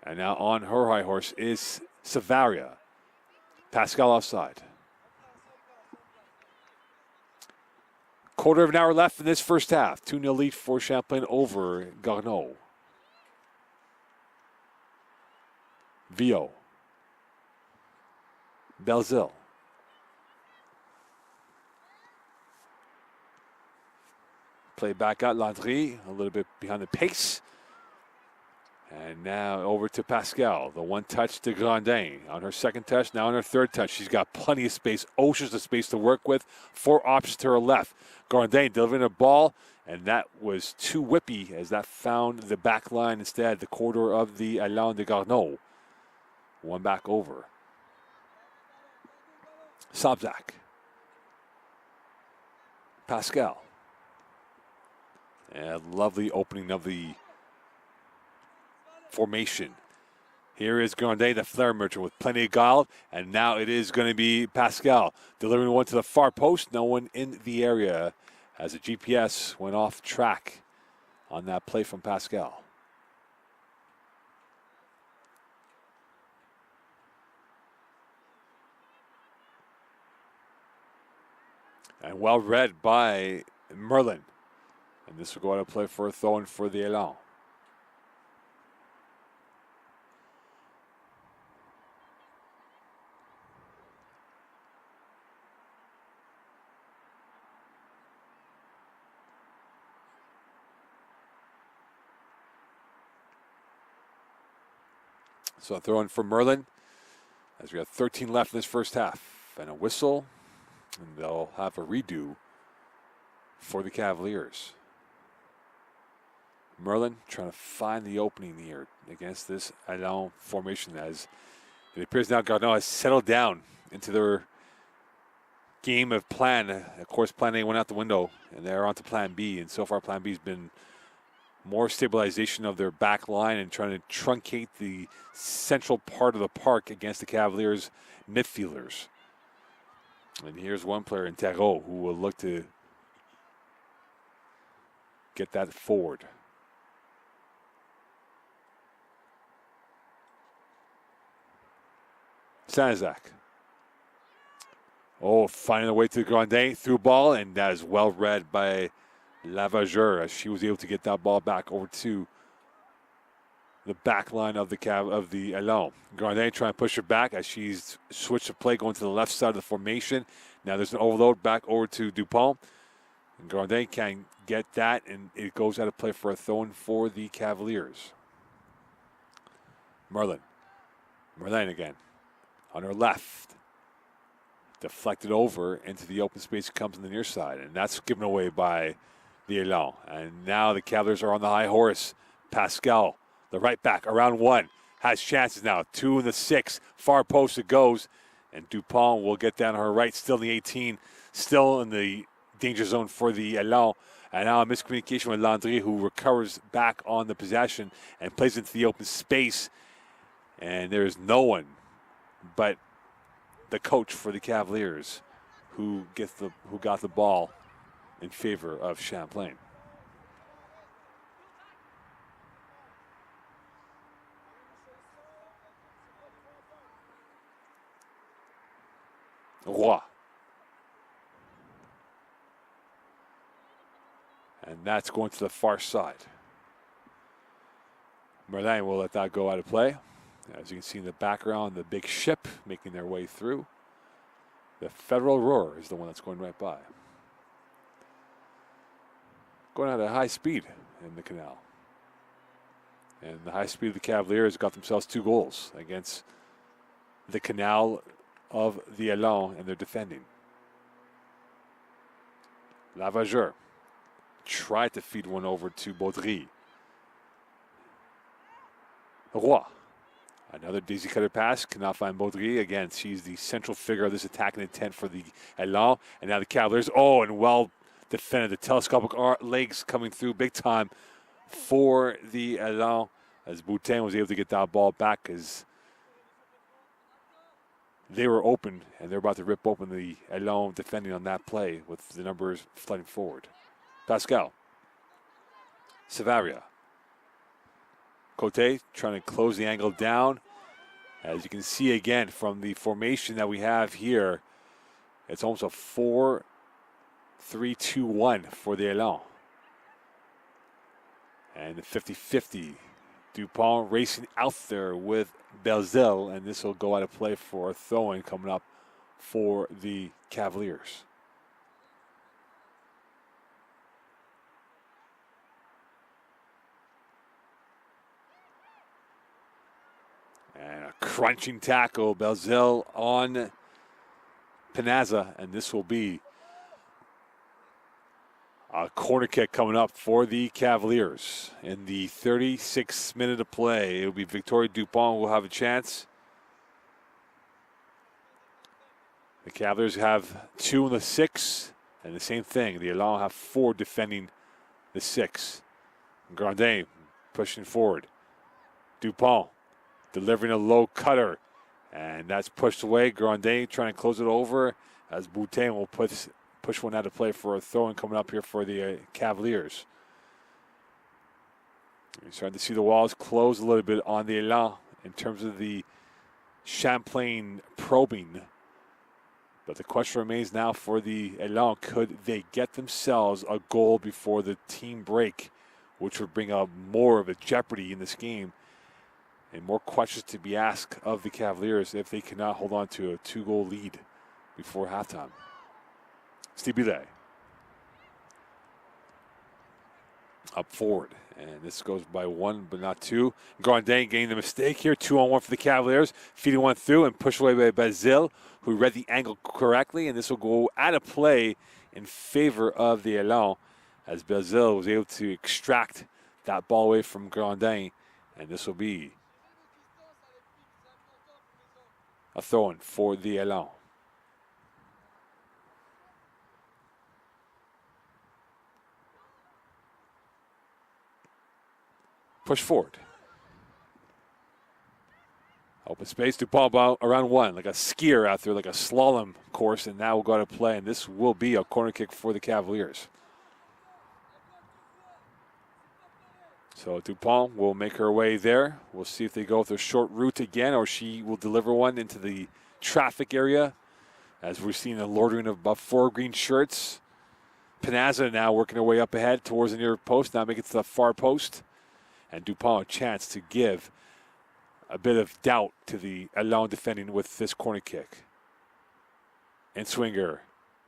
And now on her high horse is Savaria. Pascal offside. Quarter of an hour left in this first half. 2-0 lead for Champlain over Garneau. Viau. Belzile. Play back out Landry, a little bit behind the pace. And now over to Pascal. The one touch to Grondin. On her second touch, now on her third touch. She's got plenty of space, oceans of space to work with. 4 options to her left. Grondin delivering a ball, and that was too whippy as that found the back line instead, the corridor of the Alain de Garneau. One back over. Sabzak. Pascal. And lovely opening of the formation. Here is Grondin, the flare merchant, with plenty of guile, and now it is going to be Pascal delivering one to the far post. No one in the area as the GPS went off track on that play from Pascal. And well read by Merlin. And this will go out of play for a throw-in for the Elan. So a throw-in for Merlin as we have 13 left in this first half. And a whistle, and they'll have a redo for the Cavaliers. Merlin trying to find the opening here against this Elan formation as it appears now Garneau has settled down into their game of plan. Of course, plan A went out the window, and they're on to plan B. And so far, plan B has been more stabilization of their back line and trying to truncate the central part of the park against the Cavaliers' midfielders. And here's one player in Tarot who will look to get that forward. Sanizak. Oh, finding a way to Grondin through ball, and that is well read by Lavageur as she was able to get that ball back over to the back line of the Elan. Grondin trying to push her back as she's switched the play going to the left side of the formation. Now there's an overload back over to Dupont. And Grondin can get that, and it goes out of play for a throw-in for the Cavaliers. Merlin again. On her left. Deflected over into the open space, comes on the near side, and that's given away by the Elan. And now the Cavaliers are on the high horse. Pascal, the right back, around one, has chances now. 2 in the 6, far post it goes, and Dupont will get down to her right, still in the 18, still in the danger zone for the Elan. And now a miscommunication with Landry, who recovers back on the possession and plays into the open space. And there's no one but the coach for the Cavaliers who got the ball in favor of Champlain. Roy. And that's going to the far side. Merlin will let that go out of play. As you can see in the background, the big ship making their way through. The Federal Roar is the one that's going right by. Going at a high speed in the canal. And the high speed of the Cavaliers got themselves 2 goals against the canal of the Elan, and they're defending. Lavageur tried to feed one over to Baudry. Roy. Another daisy cutter pass, cannot find Baudry. Again, she's the central figure of this attacking intent for the Elan. And now the Cavaliers, and well defended. The telescopic legs coming through big time for the Elan, as Boutin was able to get that ball back as they were open, and they're about to rip open the Elan defending on that play with the numbers flooding forward. Pascal. Savaria. Cote trying to close the angle down. As you can see again from the formation that we have here, it's almost a 4-3-2-1 for the Elan. And the 50-50. Dupont racing out there with Belzile, and this will go out of play for a throw-in coming up for the Cavaliers. And a crunching tackle, Belzile on Panazza, and this will be a corner kick coming up for the Cavaliers. In the 36th minute of play, it will be Victoria Dupont who will have a chance. The Cavaliers have 2 in the 6, and the same thing. The Elan have 4 defending the 6. Grandin pushing forward. Dupont delivering a low cutter, and that's pushed away. Grandin trying to close it over as Boutin will push one out of play for a throw-in coming up here for the Cavaliers. You're starting to see the walls close a little bit on the Elan in terms of the Champlain probing. But the question remains now for the Elan, could they get themselves a goal before the team break, which would bring up more of a jeopardy in this game and more questions to be asked of the Cavaliers if they cannot hold on to a 2-goal lead before halftime. Steve Billet up forward, and this goes by 1 but not 2. Grandin getting the mistake here, 2-on-1 for the Cavaliers, feeding one through and pushed away by Basile, who read the angle correctly, and this will go out of play in favor of the Elan as Basile was able to extract that ball away from Grandin, and this will be a throw-in for the Elan. Push forward. Open space, Dupont around 1, like a skier out there, like a slalom course, and now we'll go to play, and this will be a corner kick for the Cavaliers. So Dupont will make her way there. We'll see if they go with a short route again, or she will deliver one into the traffic area. As we're seeing a loitering of about 4 green shirts. Panazza now working her way up ahead towards the near post, now making it to the far post. And Dupont a chance to give a bit of doubt to the Elan defending with this corner kick. And Swinger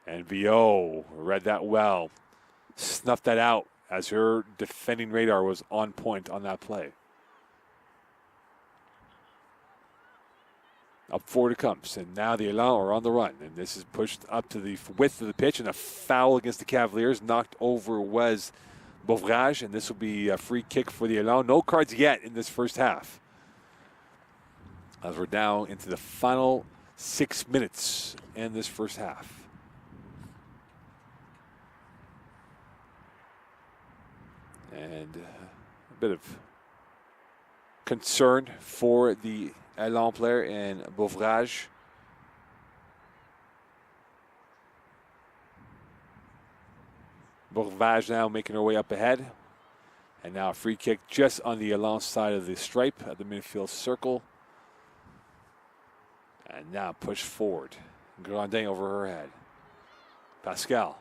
and VO read that well. Snuffed that out as her defending radar was on point on that play. Up forward it comes, and now the Elan are on the run, and this is pushed up to the width of the pitch, and a foul against the Cavaliers. Knocked over was Beauvrage, and this will be a free kick for the Elan. No cards yet in this first half, as we're down into the final 6 minutes in this first half. And a bit of concern for the Elan player in Beauvrage. Beauvrage now making her way up ahead. And now a free kick just on the Elan side of the stripe at the midfield circle. And now push forward. Grandin over her head. Pascal.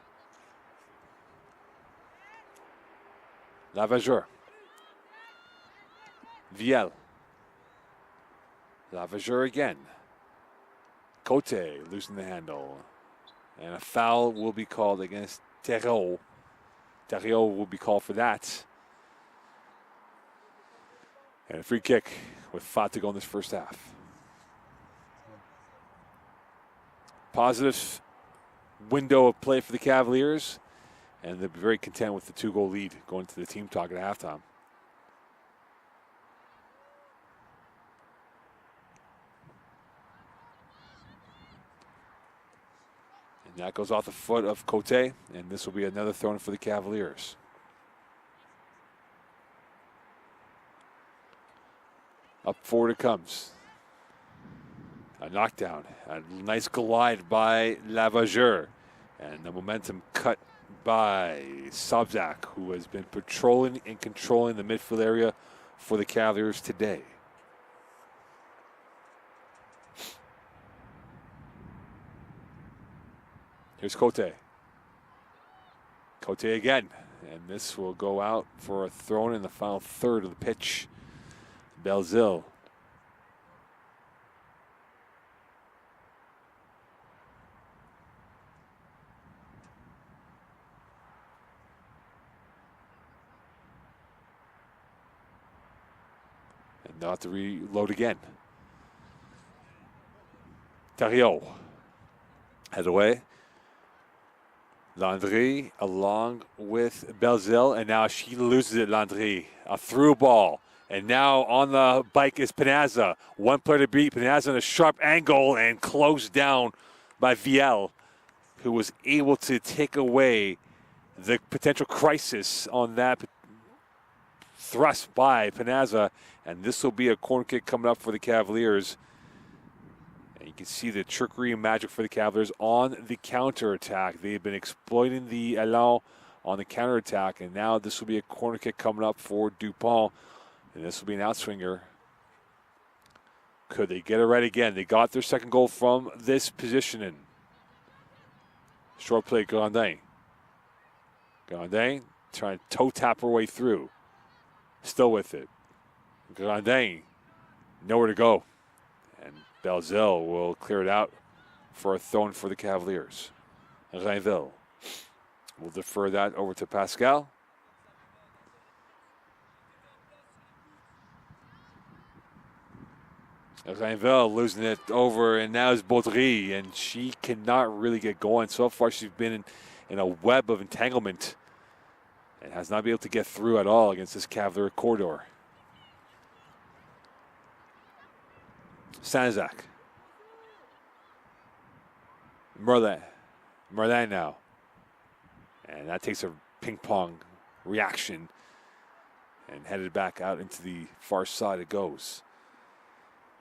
Lavageur. Viel. Lavageur again. Cote losing the handle. And a foul will be called against Thériault. Thériault will be called for that. And a free kick with 5 to go in this first half. Positive window of play for the Cavaliers. And they'll be very content with the 2-goal lead going to the team talk at halftime. And that goes off the foot of Cote. And this will be another throw-in for the Cavaliers. Up forward it comes. A knockdown. A nice glide by Lavageur. And the momentum cut by Sabzak, who has been patrolling and controlling the midfield area for the Cavaliers today. Here's Cote. Cote again. And this will go out for a throw in the final third of the pitch. Belzil. And they'll have to reload again. Thériault. Head away. Landry along with Belzil. And now she loses it, Landry. A through ball. And now on the bike is Panazza. One player to beat. Panazza on a sharp angle and closed down by Viel, who was able to take away the potential crisis on that thrust by Panazza. And this will be a corner kick coming up for the Cavaliers. And you can see the trickery and magic for the Cavaliers on the counterattack. They've been exploiting the Elan on the counterattack. And now this will be a corner kick coming up for Dupont. And this will be an outswinger. Could they get it right again? They got their second goal from this positioning. Short play, Grandin. Grandin trying to toe tap her way through. Still with it. Grandin, nowhere to go. And Belzil will clear it out for a throw-in for the Cavaliers. Rainville will defer that over to Pascal. Rainville losing it over, and now is Baudry, and she cannot really get going. So far, she's been in a web of entanglement and has not been able to get through at all against this Cavalier corridor. Sanzak. Merlin now. And that takes a ping-pong reaction and headed back out into the far side it goes.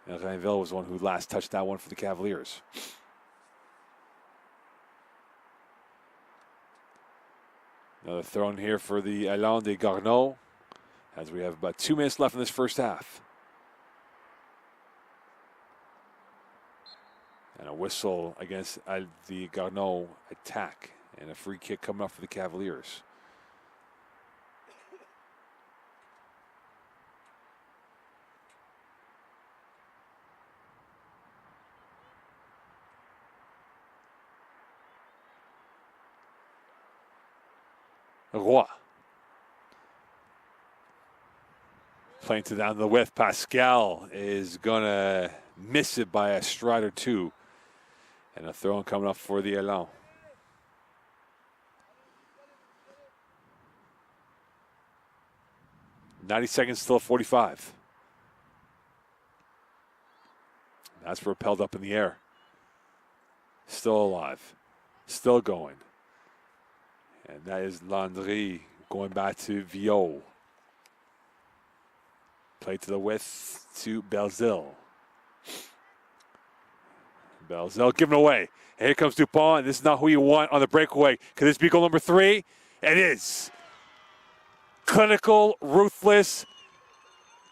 And Rainville was the one who last touched that one for the Cavaliers. Another throw in here for the Elan de Garneau, as we have about 2 minutes left in this first half. And a whistle against the Garneau attack. And a free kick coming up for the Cavaliers. Roy. Playing to down the width. Pascal is going to miss it by a stride or two. And a throw-in coming up for the Elan. .90 seconds, still 45. That's propelled up in the air. Still alive. Still going. And that is Landry going back to Vio. Play to the width to Belzil. Belzil giving away. And here comes Dupont. This is not who you want on the breakaway. Could this be goal number 3? It is. Clinical, ruthless.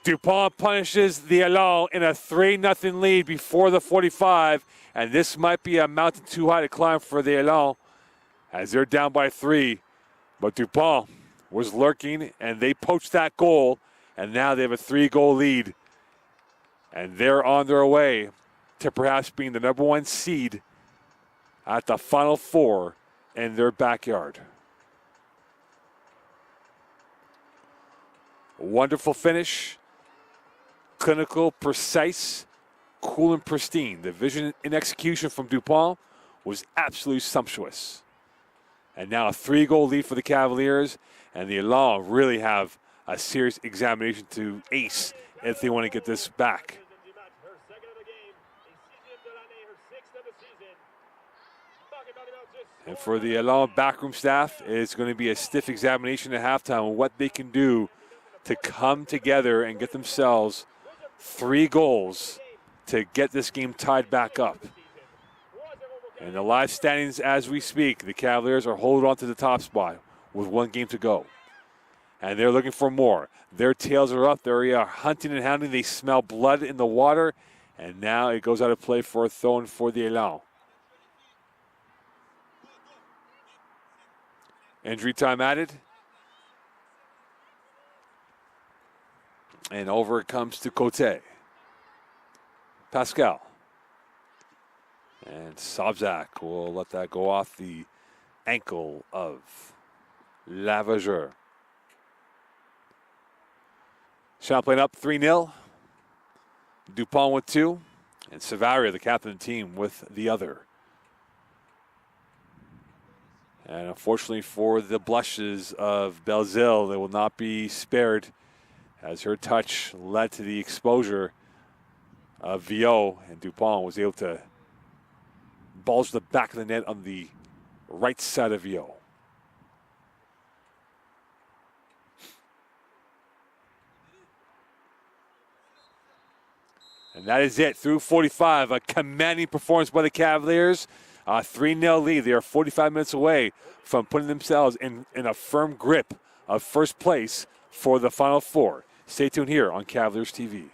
Dupont punishes the Elan in a 3-0 lead before the 45. And this might be a mountain too high to climb for the Elan as they're down by 3. But Dupont was lurking, and they poached that goal. And now they have a 3-goal lead. And they're on their way to perhaps being the number 1 seed at the Final Four in their backyard. Wonderful finish. Clinical, precise, cool and pristine. The vision and execution from Dupont was absolutely sumptuous. And now a 3-goal lead for the Cavaliers, and the Elan really have a serious examination to ace if they want to get this back. And for the Elan backroom staff, it's going to be a stiff examination at halftime on what they can do to come together and get themselves 3 goals to get this game tied back up. And the live standings as we speak, the Cavaliers are holding on to the top spot with 1 game to go. And they're looking for more. Their tails are up. They're hunting and hounding. They smell blood in the water. And now it goes out of play for a throw-in for the Elan. Injury time added. And over it comes to Cote. Pascal. And Sabzak will let that go off the ankle of Lavageur. Champlain up 3-0. Dupont with 2. And Savaria, the captain of the team, with the other. And unfortunately for the blushes of Belzil, they will not be spared as her touch led to the exposure of Vio, and Dupont was able to bulge the back of the net on the right side of Vio. And that is it. Through 45, a commanding performance by the Cavaliers. A 3-0 lead. They are 45 minutes away from putting themselves in a firm grip of first place for the Final Four. Stay tuned here on Cavaliers TV.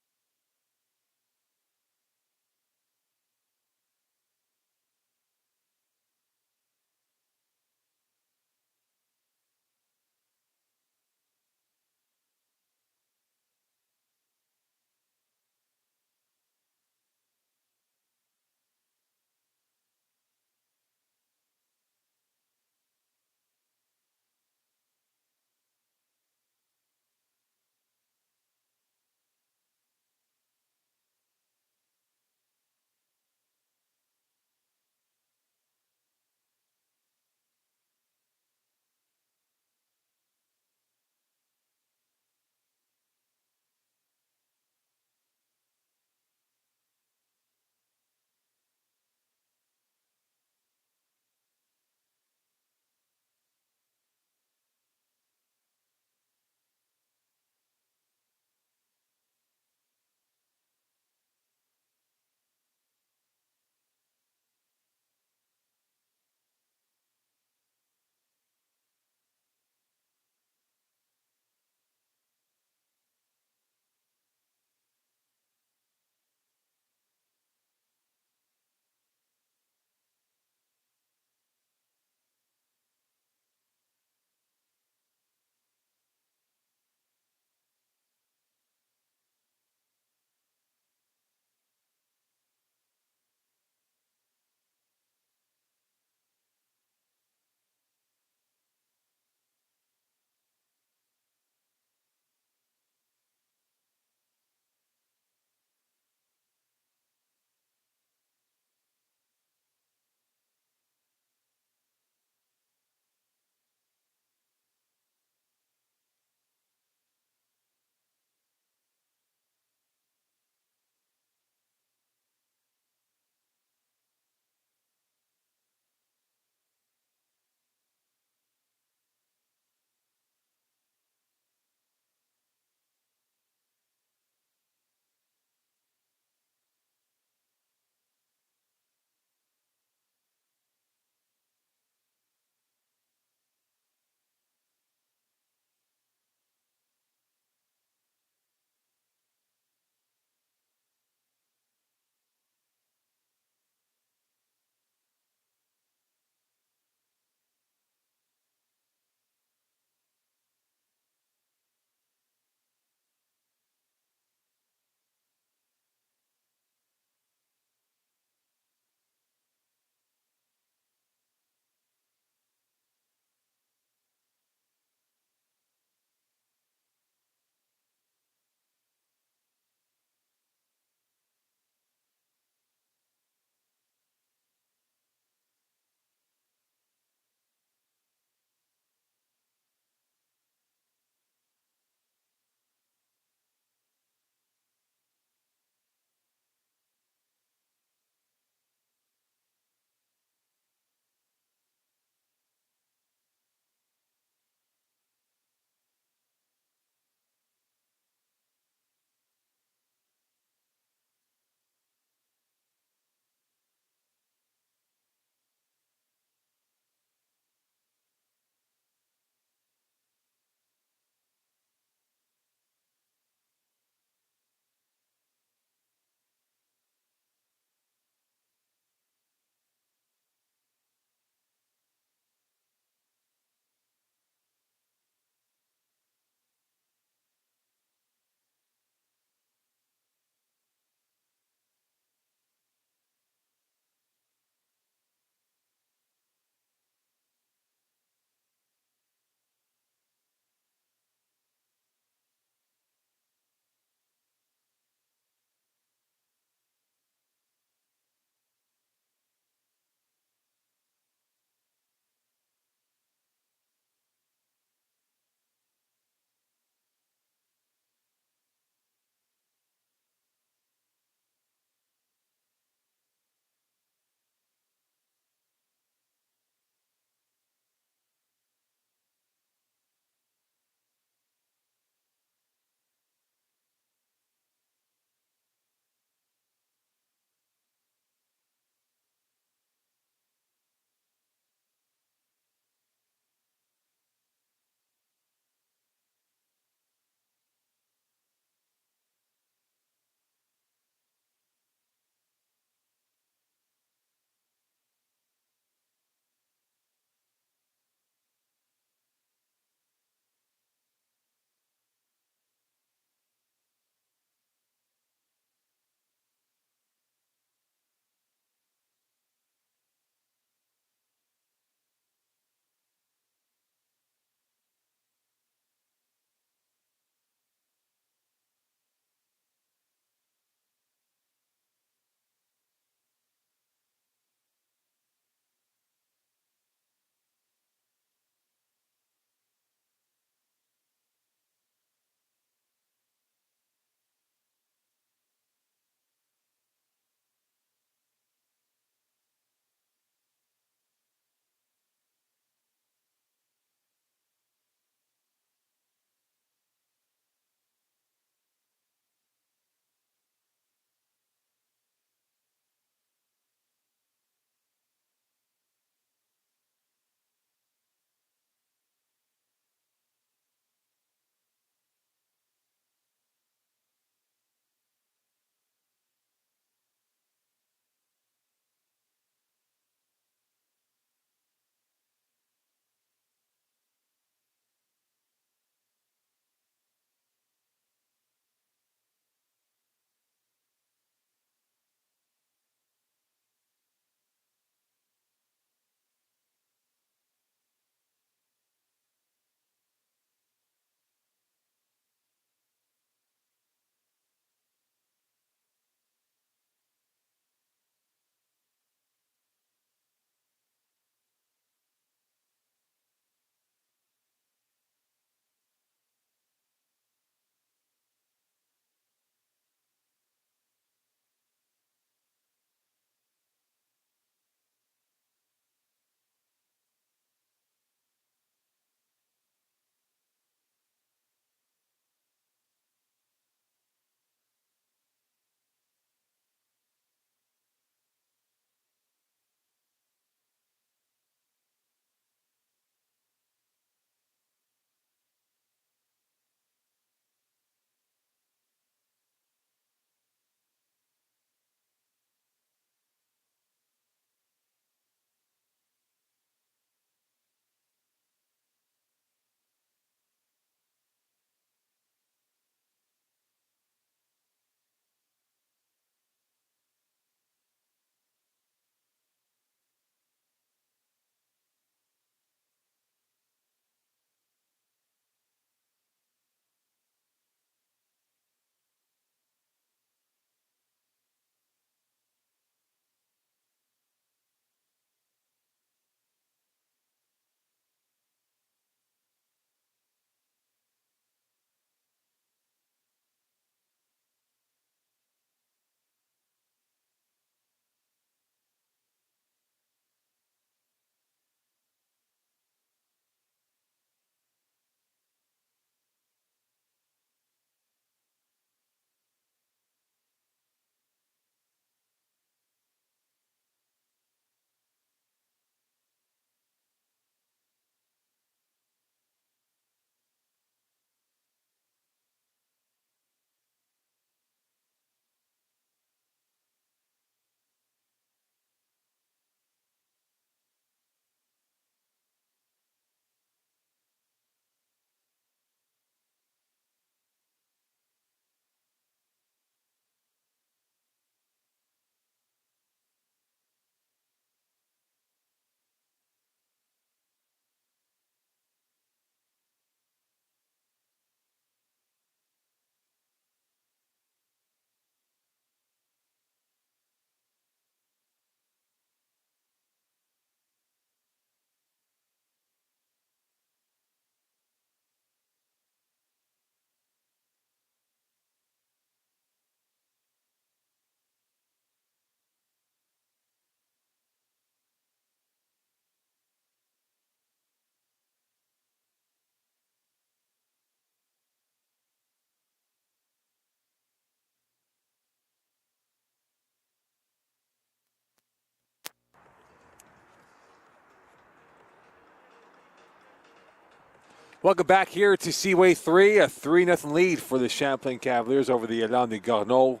Welcome back here to Seaway 3, a 3-0 lead for the Champlain Cavaliers over the Élan de Garneau,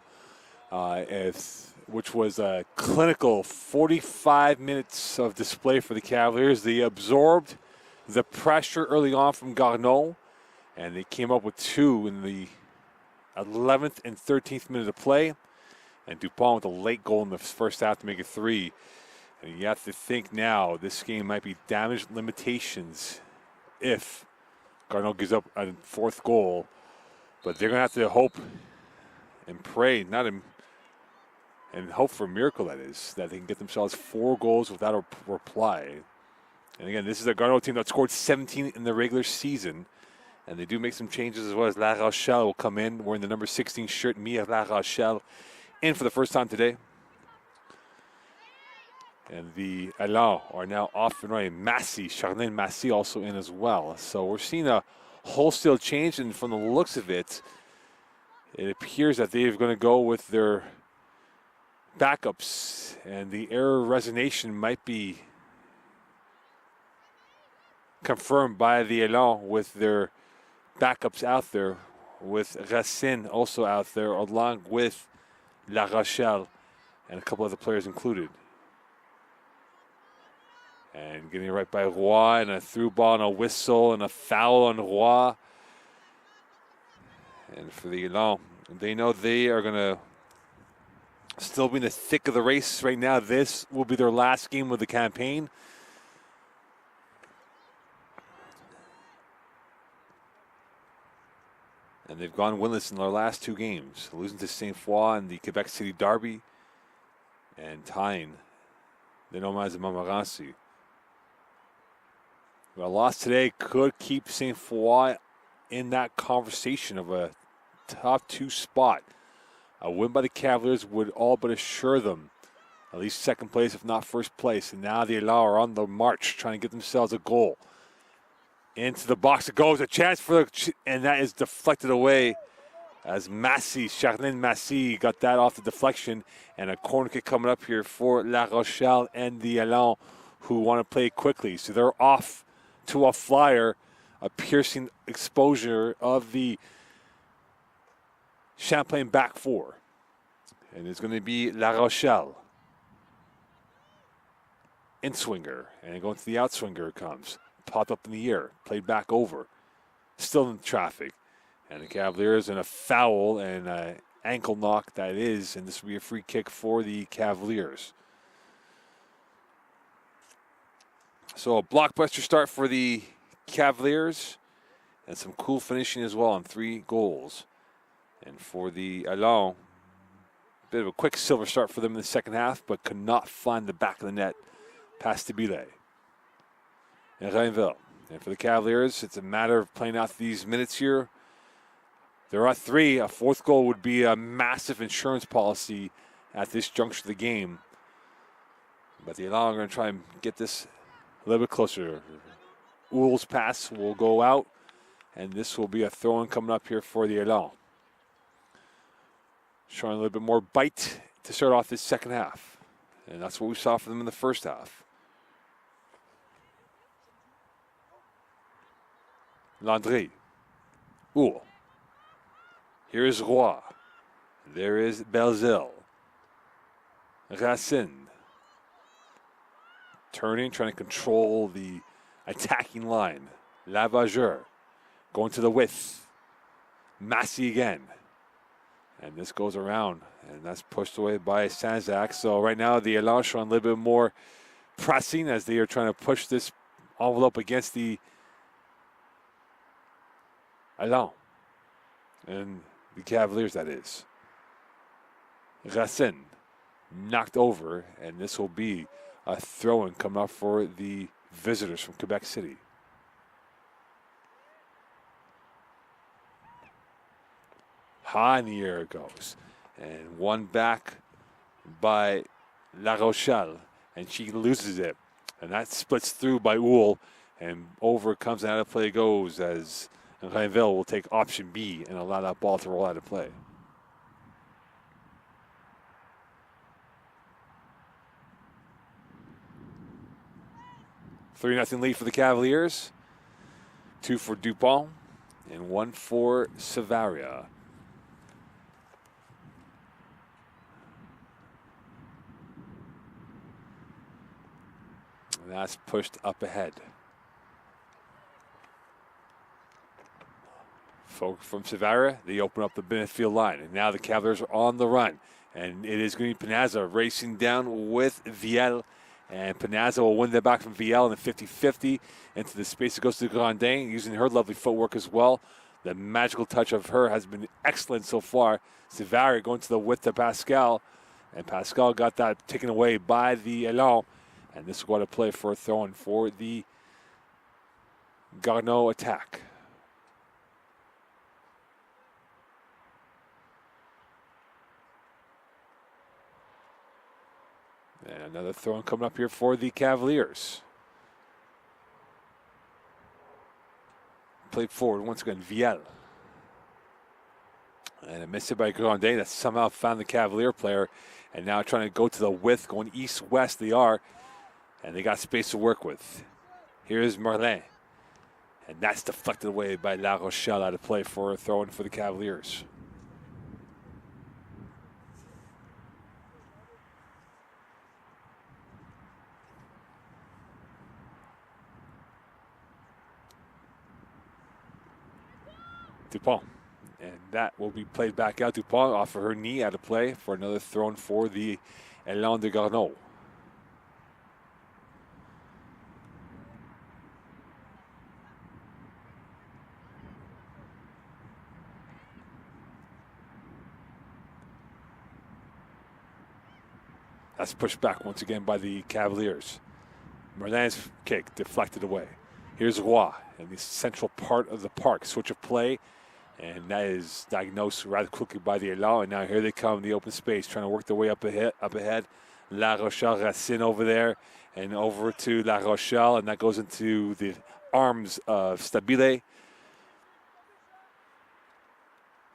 which was a clinical 45 minutes of display for the Cavaliers. They absorbed the pressure early on from Garneau, and they came up with two in the 11th and 13th minute of play, and Dupont with a late goal in the first half to make it 3. And you have to think now this game might be damage limitations if Garneau gives up a fourth goal, but they're going to have to hope and pray, and hope for a miracle, that is, that they can get themselves 4 goals without a reply. And again, this is a Garneau team that scored 17 in the regular season, and they do make some changes as well, as La Rochelle will come in wearing the number 16 shirt. Mia La Rochelle in for the first time today. And the Élan are now off and running. Charlene Massy also in as well. So we're seeing a wholesale change, and from the looks of it, it appears that they're going to go with their backups, and the error resignation might be confirmed by the Élan with their backups out there, with Racine also out there, along with La Rochelle and a couple other players included. And getting it right by Roy, and a through ball and a whistle and a foul on Roy. And for the Élan, they know they are going to still be in the thick of the race right now. This will be their last game of the campaign. And they've gone winless in their last 2 games, losing to Saint Foy in the Quebec City Derby and tying the Nomads of Montmorency. But a loss today could keep Saint Foy in that conversation of a top 2 spot. A win by the Cavaliers would all but assure them at least second place, if not first place. And now the Élan are on the march, trying to get themselves a goal. Into the box it goes, a chance for the, and that is deflected away as Charlene Massy got that off the deflection, and a corner kick coming up here for La Rochelle and the Élan, who want to play quickly. So they're off to a flyer, a piercing exposure of the Champlain back 4. And it's going to be La Rochelle. In-swinger, and going to the outswinger it comes. Popped up in the air, played back over. Still in traffic. And the Cavaliers in a foul and an ankle knock that is, and this will be a free kick for the Cavaliers. So a blockbuster start for the Cavaliers, and some cool finishing as well on 3 goals. And for the Élan, a bit of a quick silver start for them in the second half, but could not find the back of the net past the Billet. And Rainville. And for the Cavaliers, it's a matter of playing out these minutes here. They're at 3. A 4th goal would be a massive insurance policy at this juncture of the game. But the Élan are going to try and get this a little bit closer. Oul's pass will go out, and this will be a throw-in coming up here for the Élan. Showing a little bit more bite to start off this second half. And that's what we saw from them in the first half. Landry. Oul. Here is Roy. There is Belzil. Racine. Turning, trying to control the attacking line. Lavageur. Going to the width. Massy again. And this goes around, and that's pushed away by Sanzak. So right now the Élan showing a little bit more pressing as they are trying to push this envelope against the Élan. And the Cavaliers, that is. Racine knocked over, and this will be a throw-in coming up for the visitors from Quebec City. High in the air it goes. And one back by La Rochelle, and she loses it. And that splits through by Oul, and over comes and out of play goes as Rainville will take option B and allow that ball to roll out of play. Three 3-0 lead for the Cavaliers. 2 for Dupont and 1 for Savaria. And that's pushed up ahead. From Savaria, they open up the midfield line. And now the Cavaliers are on the run. And it is going to be Panazza racing down with Viel. And Panazza will win that back from Viel in the 50-50 into the space that goes to Grandin, using her lovely footwork as well. The magical touch of her has been excellent so far. Savaria going to the width to Pascal. And Pascal got that taken away by the Elan. And this is what a play for a throw-in for the Garneau attack. And another throw-in coming up here for the Cavaliers. Played forward once again, Viel. And a miss it by Grandin that somehow found the Cavalier player. And now trying to go to the width, going east-west they are. And they got space to work with. Here's Merlin. And that's deflected away by La Rochelle out of play for a throw-in for the Cavaliers. Dupont. And that will be played back out. Dupont off of her knee out of play for another throw-in for the Elan de Garneau. That's pushed back once again by the Cavaliers. Merlin's kick deflected away. Here's Roy in the central part of the park. Switch of play, and that is diagnosed rather quickly by the Elan. And now here they come in the open space, trying to work their way up ahead. La Rochelle, Racine over there, and over to La Rochelle, and that goes into the arms of Stabile.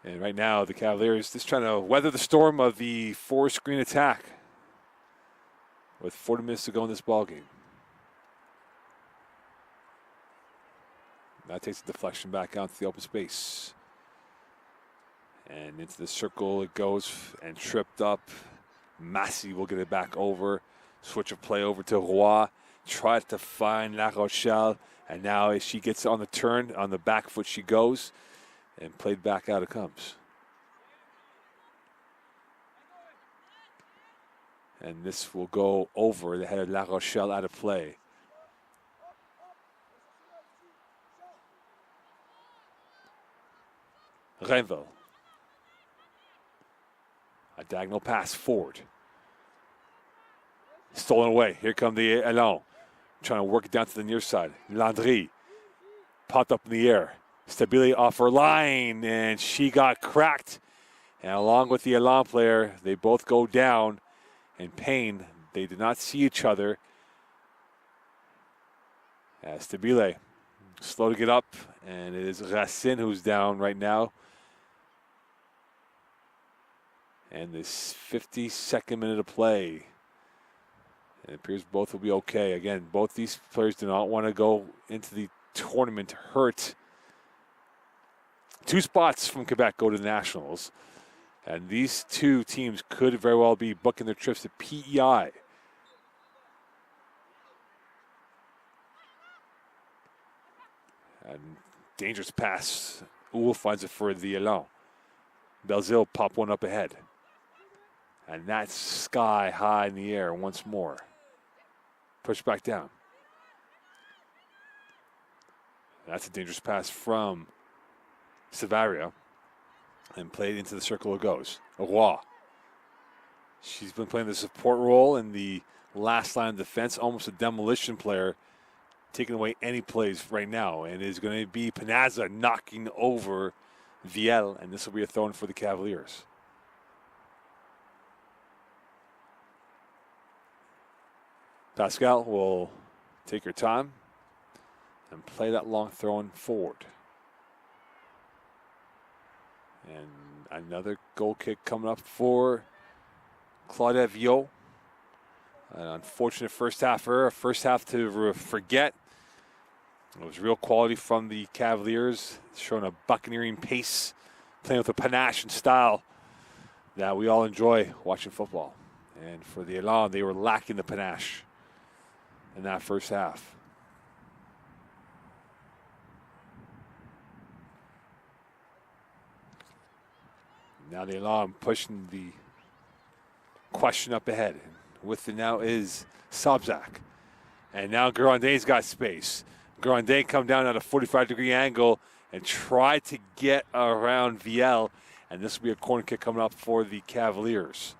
And right now, the Cavaliers just trying to weather the storm of the 4-screen attack with 40 minutes to go in this ballgame. That takes the deflection back out to the open space. And into the circle it goes and tripped up. Massey will get it back over. Switch of play over to Roy. Tried to find La Rochelle. And now as she gets on the turn, on the back foot she goes. And played back out it comes. And this will go over the head of La Rochelle out of play. Renville. A diagonal pass forward. Stolen away. Here come the Elan. Trying to work it down to the near side. Landry. Popped up in the air. Stabile off her line. And she got cracked. And along with the Elan player, they both go down in pain. They did not see each other. Stabile slow to get up. And it is Racine who's down right now. And this 52nd minute of play. It appears both will be okay. Again, both these players do not want to go into the tournament hurt. 2 spots from Quebec go to the Nationals. And these 2 teams could very well be booking their trips to PEI. And dangerous pass. Uhl finds it for the Elan. Belzile pop one up ahead. And that's sky high in the air once more. Push back down. That's a dangerous pass from Savaria. And played into the circle it goes. Roy. She's been playing the support role in the last line of defense, almost a demolition player, taking away any plays right now. And it is going to be Panazza knocking over Viel, and this will be a throw-in for the Cavaliers. Pascal will take her time and play that long throw-in forward. And another goal kick coming up for Claudette Viau. An unfortunate first half for her, a first half to forget. It was real quality from the Cavaliers, showing a buccaneering pace, playing with a panache and style that we all enjoy watching football. And for the Elan, they were lacking the panache in that first half. Now the Elan pushing the question up ahead. And with it now is Sobczak. And now Grandin's got space. Grandin come down at a 45-degree angle and try to get around Viel. And this will be a corner kick coming up for the Cavaliers.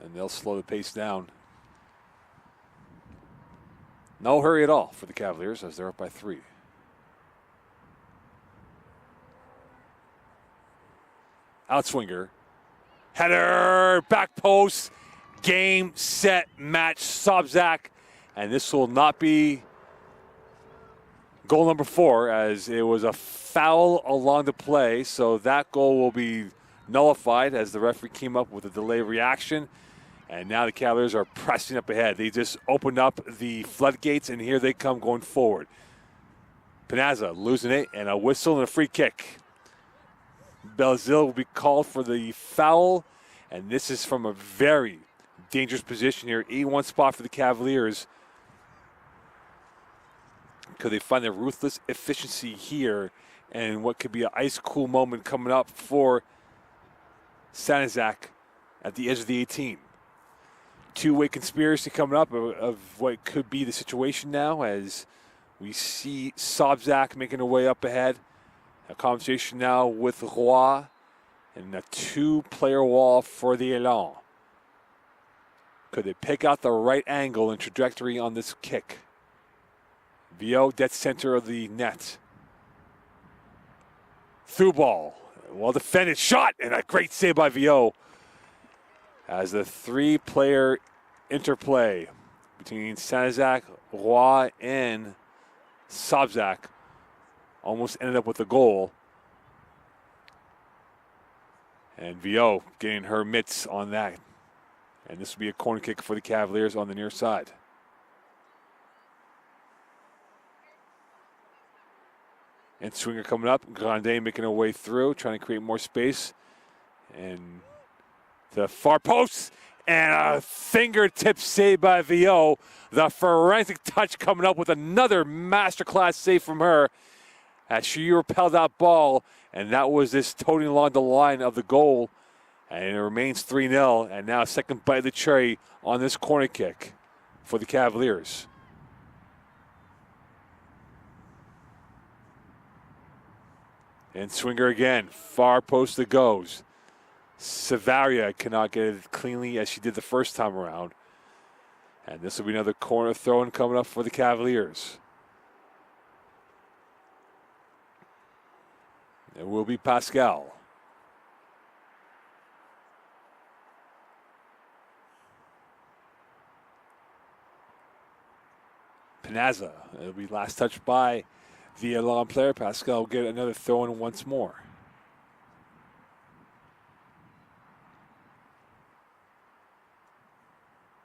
And they'll slow the pace down. No hurry at all for the Cavaliers as they're up by 3. Outswinger. Header, back post, game, set, match, Sobczak. And this will not be goal number 4 as it was a foul along the play. So that goal will be nullified as the referee came up with a delay reaction. And now the Cavaliers are pressing up ahead. They just opened up the floodgates, and here they come going forward. Panaza losing it, and a whistle and a free kick. Belzile will be called for the foul, and this is from a very dangerous position here. E1 spot for the Cavaliers. Could they find their ruthless efficiency here, and what could be an ice-cool moment coming up for Sanizak at the edge of the 18? Two-way conspiracy coming up of what could be the situation now as we see Sobczak making her way up ahead. A conversation now with Roy and a 2-player wall for the Elan. Could they pick out the right angle and trajectory on this kick? Vio, dead center of the net. Through ball. Well defended, shot, and a great save by Vio. As the 3-player interplay between Sanizak, Roy, and Sobczak almost ended up with a goal. And Vio getting her mitts on that. And this will be a corner kick for the Cavaliers on the near side. And Swinger coming up, Grandin making her way through, trying to create more space. And the far post, and a fingertip save by Vio. The forensic touch coming up with another masterclass save from her as she repelled that ball, and that was this toting along the line of the goal. And it remains 3-0, and now a second bite of the cherry on this corner kick for the Cavaliers. And Swinger again, far post it goes. Savaria cannot get it cleanly as she did the first time around. And this will be another corner throw-in coming up for the Cavaliers. It will be Pascal. Panaza. It'll be last touch by the Elan player. Pascal will get another throw-in once more.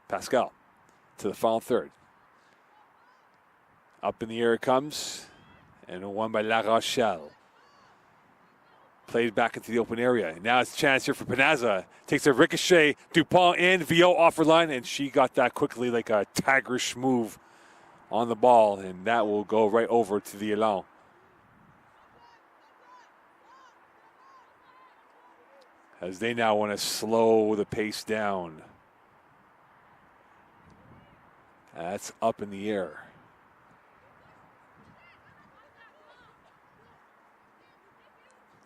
Pascal to the final third. Up in the air it comes, and a one by La Rochelle. Played back into the open area. Now it's a chance here for Panaza. Takes a ricochet. Dupont in, Vio off her line, and she got that quickly like a tigerish move on the ball, and that will go right over to the Elan. As they now want to slow the pace down. That's up in the air.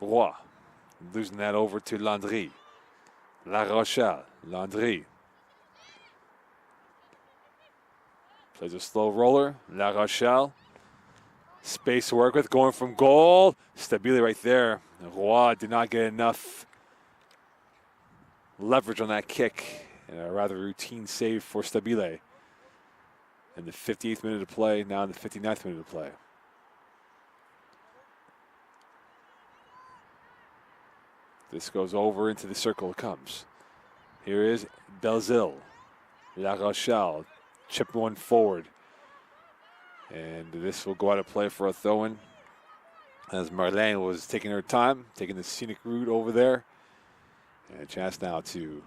Roy losing that over to Landry. La Rochelle, Landry. Plays a slow roller. La Rochelle. Space to work with, going from goal. Stabile right there. Roy did not get enough leverage on that kick. And a rather routine save for Stabile. In the 58th minute of play, now in the 59th minute of play. This goes over into the circle. It comes. Here is Belzile. La Rochelle. Chip one forward. And this will go out of play for a throw-in. As Marlene was taking her time, taking the scenic route over there. And a chance now to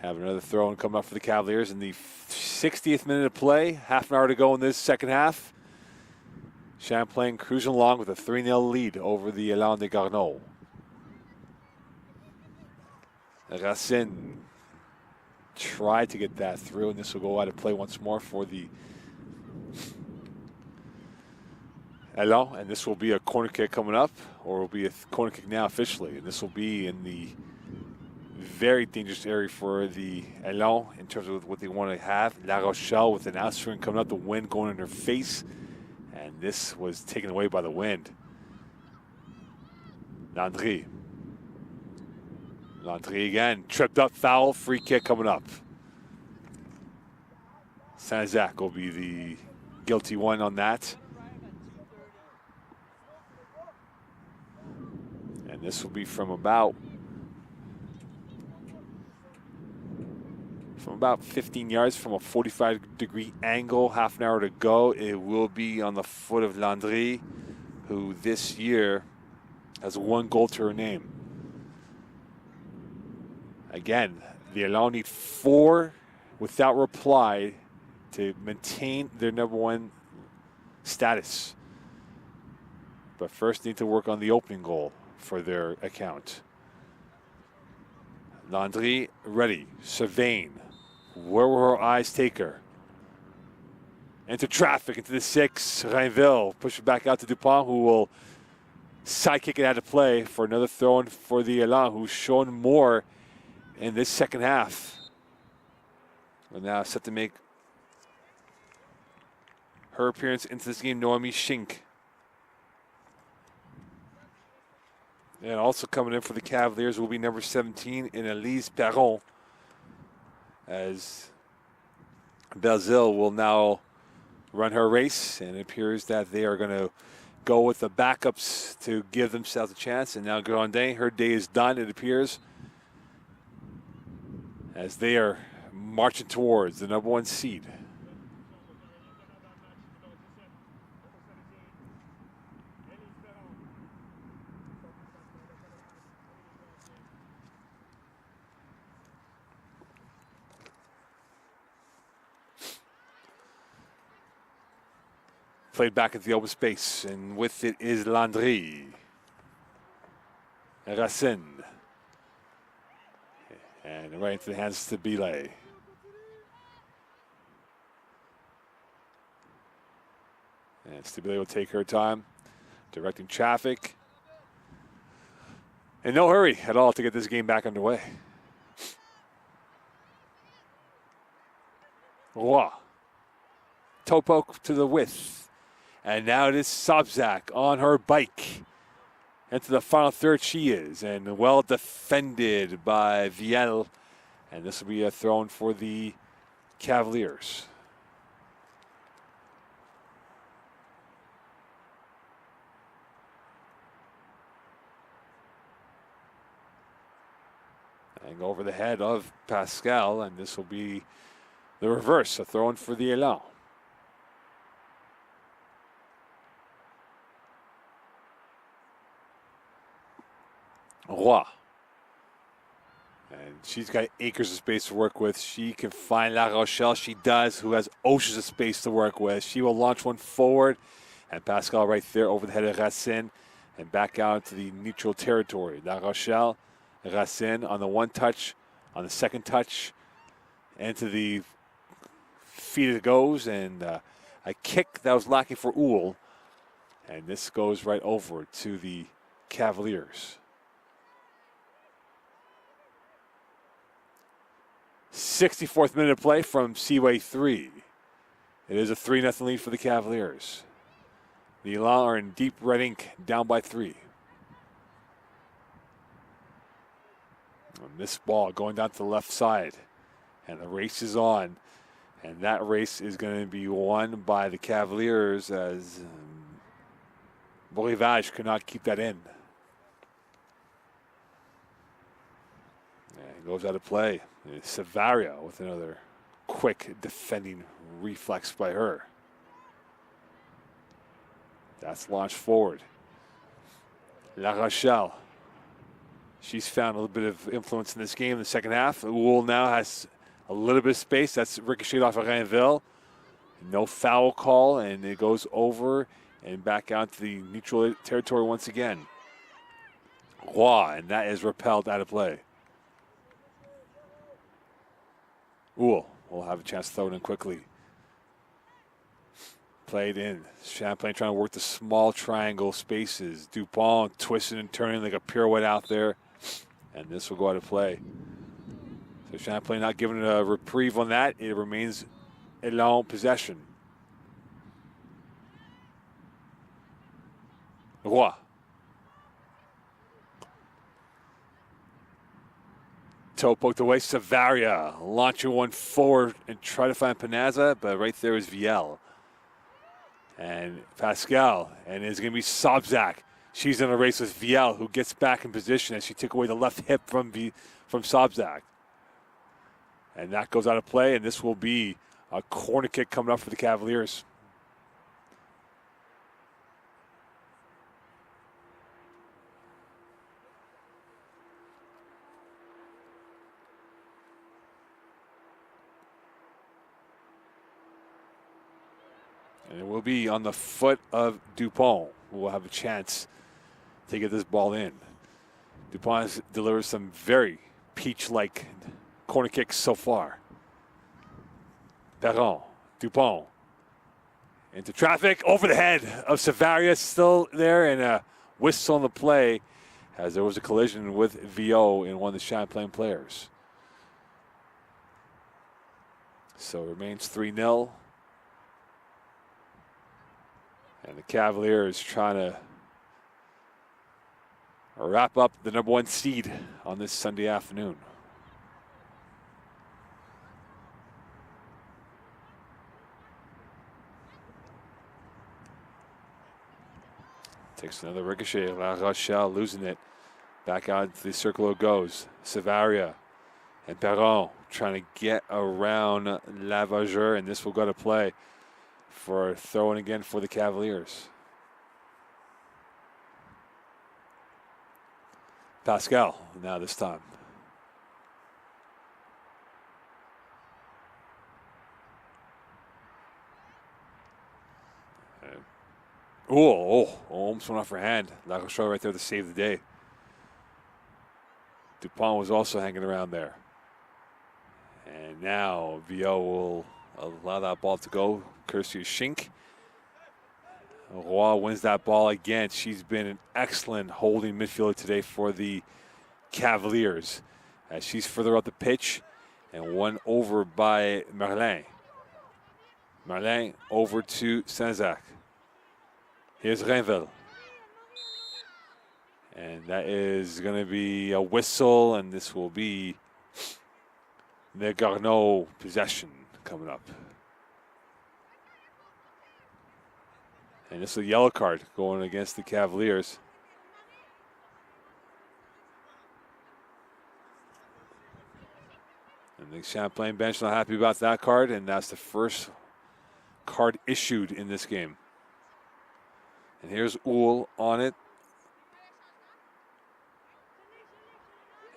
have another throw-in coming up for the Cavaliers in the 60th minute of play. Half an hour to go in this second half. Champlain cruising along with a 3-0 lead over the Élan de Garneau. Racine tried to get that through, and this will go out of play once more for the Élan, and this will be a corner kick coming up, or will be a corner kick now officially, and this will be in the very dangerous area for the Élan in terms of what they want to have. La Rochelle with an outswing coming up, the wind going in her face, and this was taken away by the wind. Landry again, tripped up, foul, free kick coming up. Saint-Jacques will be the guilty one on that. And this will be from about 15 yards from a 45-degree angle, half an hour to go. It will be on the foot of Landry, who this year has 1 goal to her name. Again, the Élan need 4 without reply to maintain their #1 status. But first need to work on the opening goal for their account. Landry ready. Sylvain. Where will her eyes take her? Into traffic, into the 6. Rainville push it back out to Dupont, who will sidekick it out of play for another throw-in for the Élan, who's shown more in this second half. And now set to make her appearance into this game, Noemi Schink. And also coming in for the Cavaliers will be number 17 in Elise Perron, as Belzile will now run her race, and it appears that they are going to go with the backups to give themselves a chance. And now Grandin, her day is done, it appears, as they are marching towards the #1 seed. Played back into the open space, and with it is Landry. Racine. And right into the hands to Belay. And Stabile will take her time, directing traffic. In no hurry at all to get this game back underway. Roy. Toe poke to the width. And now it is Sobczak on her bike. Into the final third she is, and well defended by Viel. And this will be a throw-in for the Cavaliers. And over the head of Pascal, and this will be the reverse, a throw-in for the Élan. Roy. And she's got acres of space to work with. She can find La Rochelle. She does, who has oceans of space to work with. She will launch one forward. And Pascal right there over the head of Racine. And back out to the neutral territory. La Rochelle, Racine on the one touch. On the second touch. Into the feet it goes. And a kick that was lacking for Oul. And this goes right over to the Cavaliers. 64th minute of play from Seaway 3. It is a 3-0 lead for the Cavaliers. The Élan are in deep red ink, down by 3. And this ball going down to the left side. And the race is on. And that race is going to be won by the Cavaliers, as Borivage could not keep that in. It goes out of play. Savaria with another quick defending reflex by her. That's launched forward. La Rochelle. She's found a little bit of influence in this game in the second half. Wool now has a little bit of space. That's ricocheted off of Rainville. No foul call, and it goes over and back out to the neutral territory once again. Roy, and that is repelled out of play. Wool will have a chance to throw it in quickly. Played in. Champlain trying to work the small triangle spaces. Dupont twisting and turning like a pirouette out there. And this will go out of play. So Champlain not giving a reprieve on that. It remains a long possession. Roy. Toe poked away. Savaria launching one forward and try to find Panazza, but right there is Viel. And Pascal, and it's going to be Sobzak. She's in a race with Viel, who gets back in position as she took away the left hip from Sobzak. And that goes out of play, and this will be a corner kick coming up for the Cavaliers. And it will be on the foot of Dupont, who will have a chance to get this ball in. Dupont has delivered some very peach-like corner kicks so far. Perron, Dupont, into traffic, over the head of Savaria, still there, and a whistle on the play as there was a collision with VO in one of the Champlain players. So it remains 3-0. And the Cavaliers trying to wrap up the #1 seed on this Sunday afternoon. Takes another ricochet. La Rochelle losing it. Back out into the circle it goes. Savaria and Perron trying to get around Lavageur, and this will go to play for throwing again for the Cavaliers. Pascal now this time. Almost went off her hand. La Rochelle right there to save the day. Dupont was also hanging around there. And now VO will allow that ball to go, courtesy of Schink. Roy wins that ball again. She's been an excellent holding midfielder today for the Cavaliers. As she's further up the pitch and won over by Merlin. Merlin over to Saint-Jacques. Here's Rainville. And that is going to be a whistle, and this will be the Garneau possession coming up. And this is a yellow card going against the Cavaliers. And the Champlain bench not happy about that card, and that's the first card issued in this game. And here's Oul on it.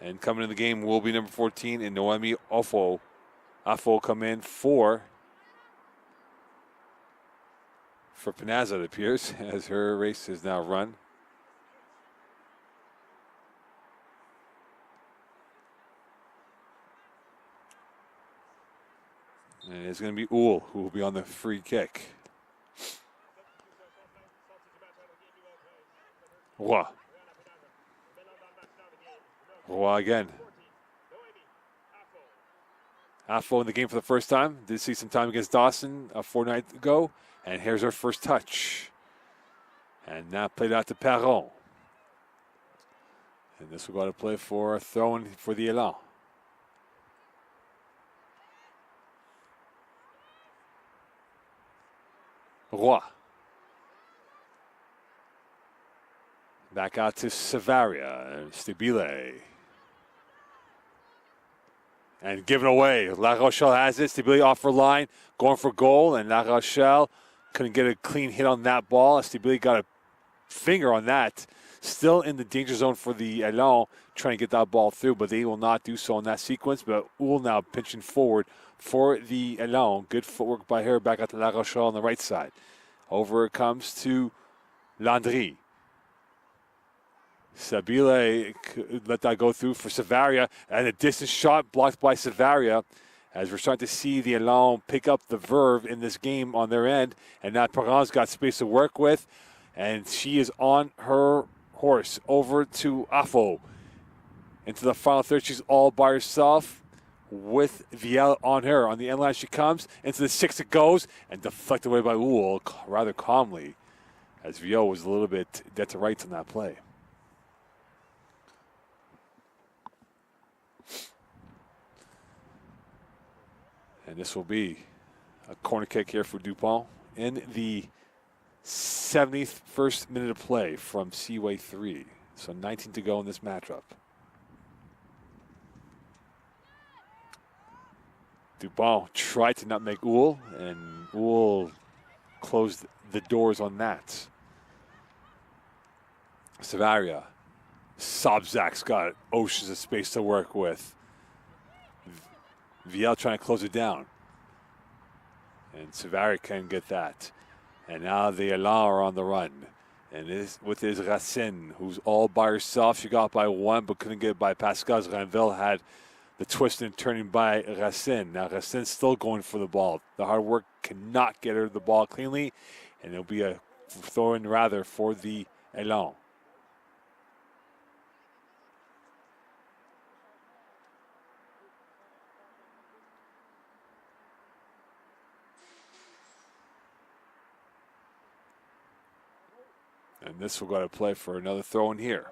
And coming in the game will be number 14 and Noemi Offo. Offo come in for Panazza, it appears, as her race is now run. And it's going to be Oul who will be on the free kick. Roy. Roy again. Affo in the game for the first time. Did see some time against Dawson a fortnight ago. And here's her first touch. And now played out to Perron. And this will go to play for a throw-in for the Elan. Roy. Back out to Savaria and Stabile. And given away. La Rochelle has it. Stability off her line. Going for goal. And La Rochelle couldn't get a clean hit on that ball. Stability got a finger on that. Still in the danger zone for the Elan, trying to get that ball through, but they will not do so in that sequence. But Oul now pinching forward for the Elan. Good footwork by her back at La Rochelle on the right side. Over it comes to Landry. Sabile let that go through for Savaria, and a distance shot blocked by Savaria, as we're starting to see the Elan pick up the verve in this game on their end, and now Perron's got space to work with, and she is on her horse over to Afo. Into the final third, she's all by herself with Viel on her. On the end line she comes, into the 6 it goes, and deflected away by Oul rather calmly, as Viel was a little bit dead to rights on that play. And this will be a corner kick here for Dupont in the 71st minute of play from Seaway 3. So 19 to go in this matchup. Dupont tried to not make Oul, and Oul closed the doors on that. Savaria. Sobzak's got oceans of space to work with. Viel trying to close it down. And Savaria can't get that. And now the Elan are on the run. And with his Racine, who's all by herself. She got by one, but couldn't get by Pascal. Ranville had the twist and turning by Racine. Now Racine's still going for the ball. The hard work cannot get her the ball cleanly. And it'll be a throw-in rather for the Elan. And this will go to play for another throw in here.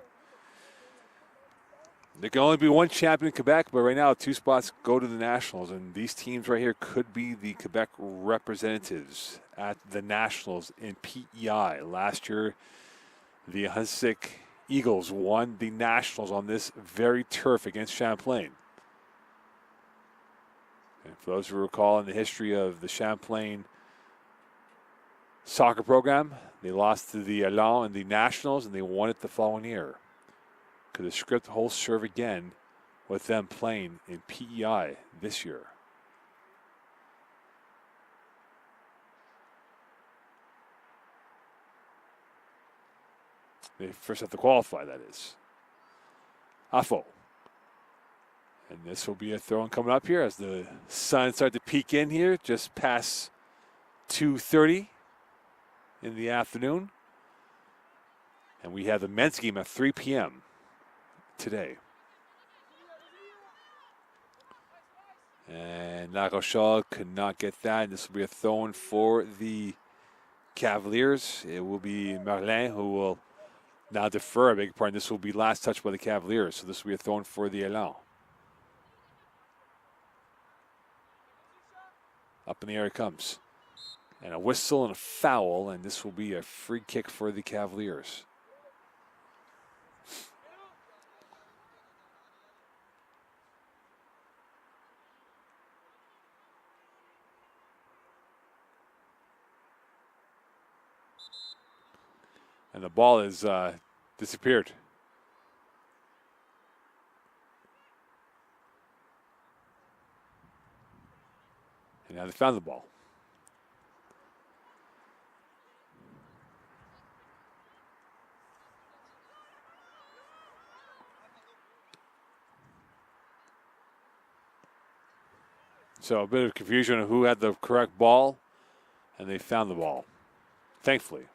There can only be one champion in Quebec, but right now 2 spots go to the Nationals. And these teams right here could be the Quebec representatives at the Nationals in PEI. Last year, the Hunsick Eagles won the Nationals on this very turf against Champlain. And for those who recall in the history of the Champlain soccer program, they lost to the Elan in the Nationals, and they won it the following year. Could the script hold serve again with them playing in PEI this year? They first have to qualify, that is. Afo. And this will be a throw-in coming up here as the sun starts to peek in here, just past 2:30 in the afternoon. And we have the men's game at 3 p.m. today. And La Rochelle could not get that. And this will be a throw-in for the Cavaliers. It will be Merlin who will now defer. I beg your pardon. This will be last touch by the Cavaliers. So this will be a throw-in for the Elan. Up in the air it comes. And a whistle and a foul, and this will be a free kick for the Cavaliers. And the ball has disappeared. And now they found the ball. So a bit of confusion on who had the correct ball, and they found the ball, thankfully.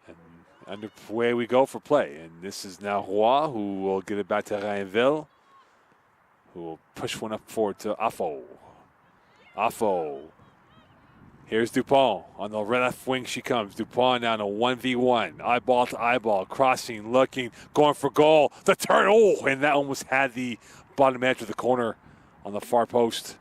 And underway we go for play. And this is now Roy, who will get it back to Rainville, who will push one up forward to Afo. Afo. Here's Dupont. On the left wing she comes. Dupont now in a 1v1. Eyeball to eyeball. Crossing, looking, going for goal. The turn. Oh, and that almost had the bottom edge of the corner on the far post.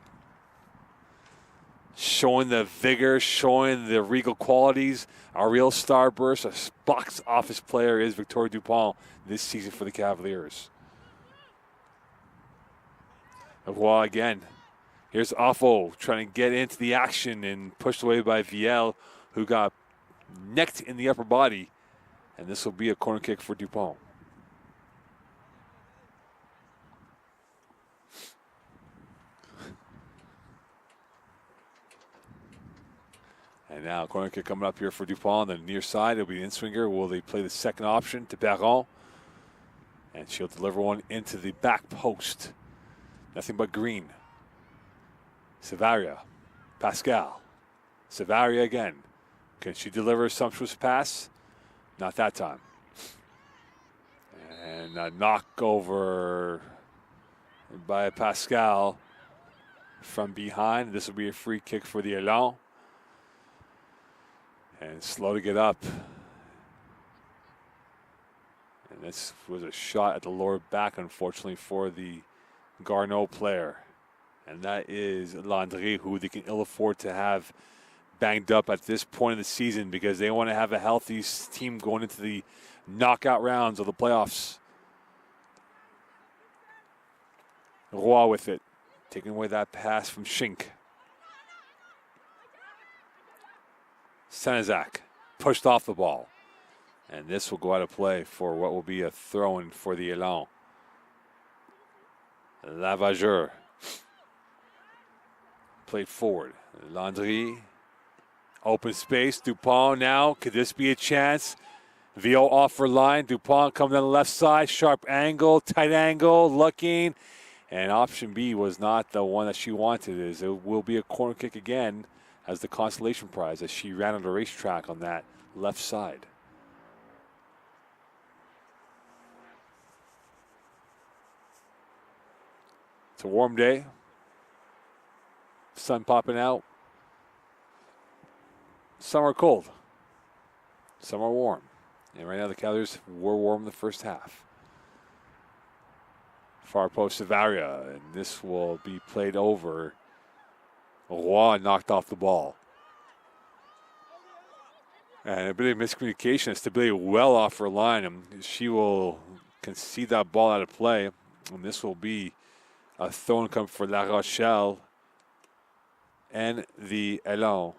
Showing the vigor, showing the regal qualities. Our real starburst, a box office player is Victoria Dupont this season for the Cavaliers. Roy again. Here's Offo trying to get into the action and pushed away by Viel, who got necked in the upper body. And this will be a corner kick for Dupont. And now corner kick coming up here for Dupont on the near side. It'll be an in-swinger. Will they play the second option to Perron? And she'll deliver one into the back post. Nothing but green. Savaria. Pascal. Savaria again. Can she deliver a sumptuous pass? Not that time. And a knock over by Pascal from behind. This will be a free kick for the Elan. And slow to get up. And this was a shot at the lower back, unfortunately, for the Garneau player. And that is Landry, who they can ill afford to have banged up at this point of the season because they want to have a healthy team going into the knockout rounds of the playoffs. Roy with it, taking away that pass from Schink. Senezak pushed off the ball. And this will go out of play for what will be a throw-in for the Elan. Lavageur played forward. Landry, open space. Dupont now. Could this be a chance? Vio off for line. Dupont coming down the left side. Sharp angle, tight angle, looking. And option B was not the one that she wanted. It will be a corner kick again as the consolation prize as she ran on the racetrack on that left side. It's a warm day. Sun popping out. Some are cold. Some are warm. And right now the Cavaliers were warm in the first half. Far post Savaria, and this will be played over. Roy knocked off the ball. And a bit of miscommunication. Stability well off her line, and she will concede that ball out of play. And this will be a throw come for La Rochelle and the Elan.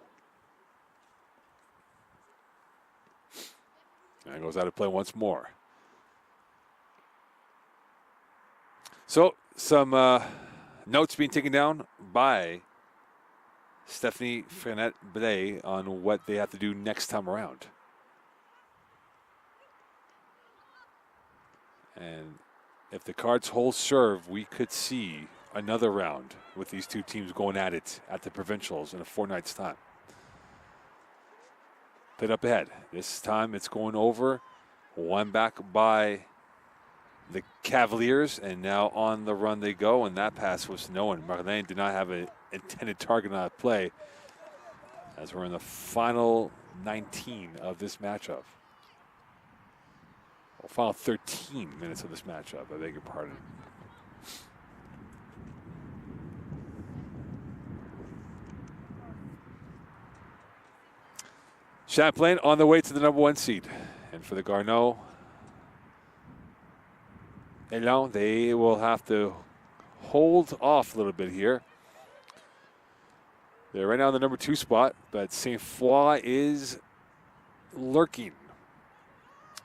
And it goes out of play once more. So, some notes being taken down by Stephanie Frenette-Blais on what they have to do next time around. And if the Cards hold serve, we could see another round with these two teams going at it at the provincials in a fortnight's time. Played up ahead. This time it's going over. One back by the Cavaliers, and now on the run they go, and that pass was no one. Marlene did not have an intended target on that play as we're in the final 19 of this matchup. Well, final 13 minutes of this matchup, I beg your pardon. Champlain on the way to the #1 seed. And for the Garneau Elan, they will have to hold off a little bit here. They're right now in the #2 spot, but Saint Foy is lurking.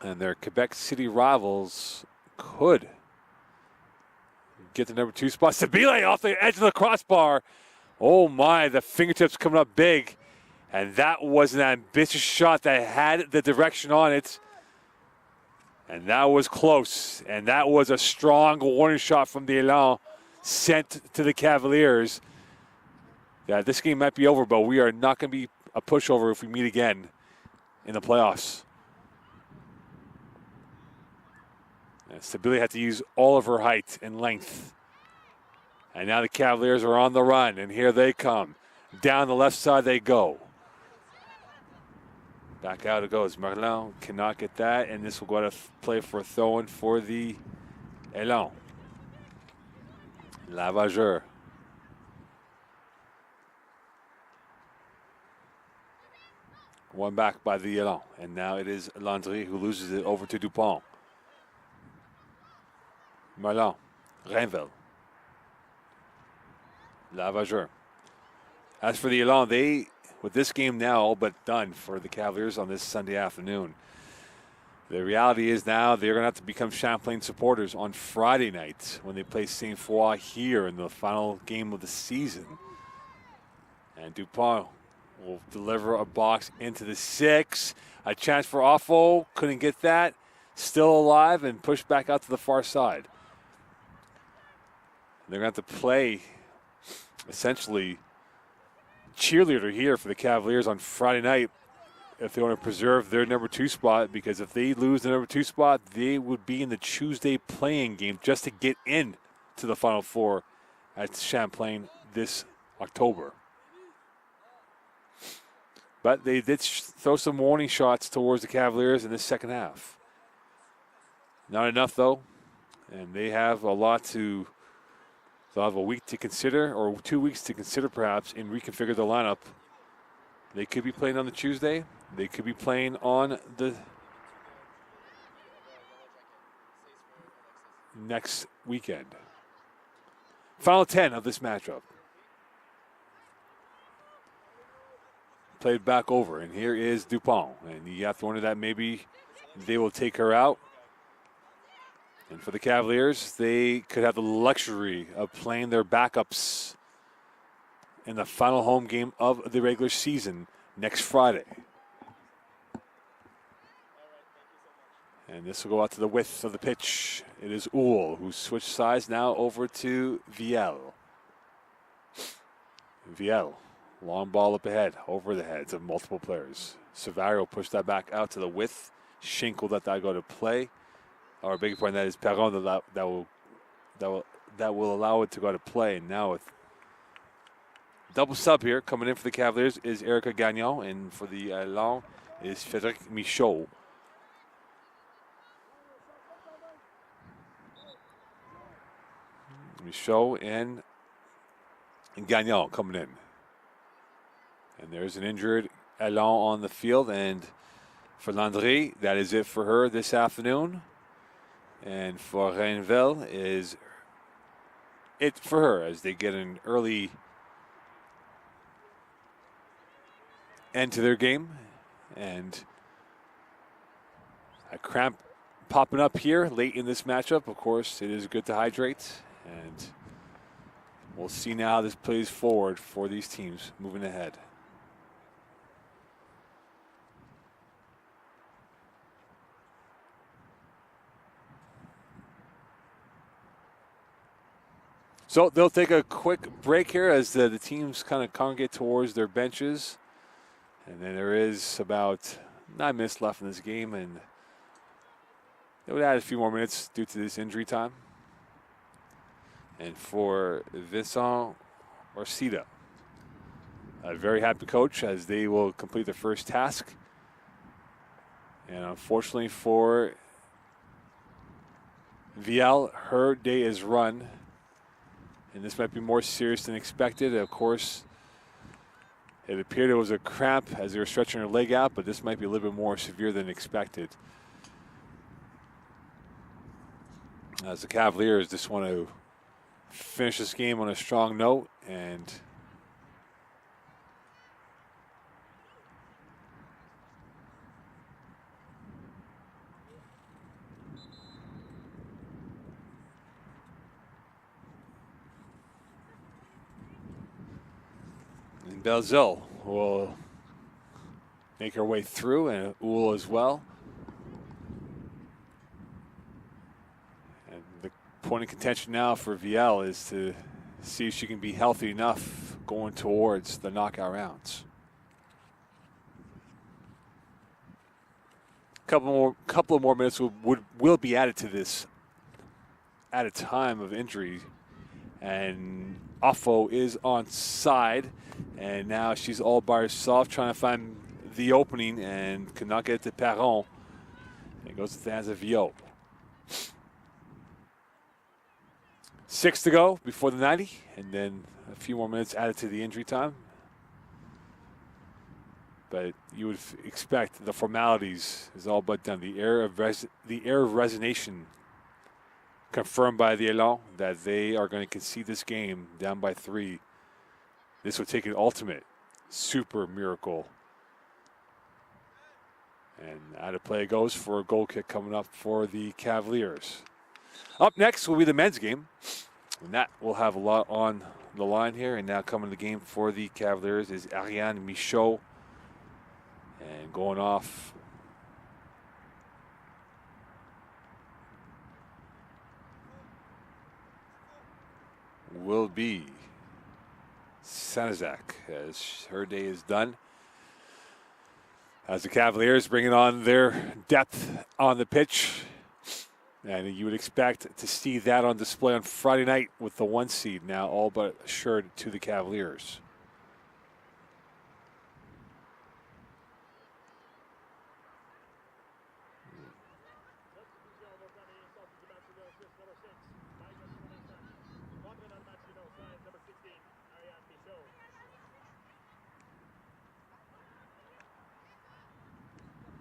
And their Quebec City rivals could get the #2 spot. Sabile off the edge of the crossbar. Oh my, the fingertips coming up big. And that was an ambitious shot that had the direction on it. And that was close. And that was a strong warning shot from the Elan sent to the Cavaliers. Yeah, this game might be over, but we are not going to be a pushover if we meet again in the playoffs. And Stabile had to use all of her height and length. And now the Cavaliers are on the run, and here they come. Down the left side they go. Back out it goes. Marlin cannot get that, and this will go out of play for a throw-in for the Elan. Lavageur. One back by the Elan, and now it is Landry who loses it over to Dupont. Marlin, Rainville. Lavageur. As for the Elan, they, with this game now all but done for the Cavaliers on this Sunday afternoon, the reality is now they're going to have to become Champlain supporters on Friday night when they play Saint Foy here in the final game of the season. And Dupont will deliver a box into the 6. A chance for Offo. Couldn't get that. Still alive and pushed back out to the far side. They're going to have to play essentially cheerleader here for the Cavaliers on Friday night if they want to preserve their number 2 spot, because if they lose the number 2 spot, they would be in the Tuesday playing game just to get in to the Final Four at Champlain this October. But they did throw some warning shots towards the Cavaliers in this second half. Not enough, though, and they have a lot to. They'll have a week to consider, or 2 weeks to consider perhaps, and reconfigure the lineup. They could be playing on the Tuesday. They could be playing on the next weekend. Final 10 of this matchup. Played back over, and here is Dupont. And you have to wonder that maybe they will take her out. And for the Cavaliers, they could have the luxury of playing their backups in the final home game of the regular season next Friday. And this will go out to the width of the pitch. It is Uhl who switched sides now over to Viel. Viel, long ball up ahead, over the heads of multiple players. Savario pushed that back out to the width. Schinkel let that go to play. Or beg your pardon, that is Perron that will allow it to go to play. And now with double sub here coming in for the Cavaliers is Erica Gagnon, and for the Elan is Frédéric Michaud. Michaud and Gagnon coming in. And there's an injured Elan on the field, and for Landry, that is it for her this afternoon. And for Rainville is it for her as they get an early end to their game. And a cramp popping up here late in this matchup. Of course, it is good to hydrate. And we'll see now how this plays forward for these teams moving ahead. So they'll take a quick break here as the teams kind of congregate towards their benches. And then there is about 9 minutes left in this game, and they would add a few more minutes due to this injury time. And for Vincent Orcida, a very happy coach as they will complete their first task. And unfortunately for Viel, her day is run. And this might be more serious than expected. Of course, it appeared it was a cramp as they were stretching her leg out, but this might be a little bit more severe than expected. As the Cavaliers just want to finish this game on a strong note, and Belzil will make her way through, and Uhl as well. And the point of contention now for Viel is to see if she can be healthy enough going towards the knockout rounds. Couple of more minutes will be added to this at a time of injury, and Offo is on side, and now she's all by herself trying to find the opening and cannot get it to Perron. It goes to the hands of Viot. 6 to go before the 90, and then a few more minutes added to the injury time. But you would expect the formalities is all but done. The air of resignation confirmed by the Elan that they are going to concede this game down by 3 This would take an ultimate super miracle. And out of play goes for a goal kick coming up for the Cavaliers. Up next will be the men's game. And that will have a lot on the line here. And now coming to the game for the Cavaliers is Ariane Michaud. And going off will be Sanizak, as her day is done. As the Cavaliers bringing on their depth on the pitch. And you would expect to see that on display on Friday night with the 1 seed now all but assured to the Cavaliers.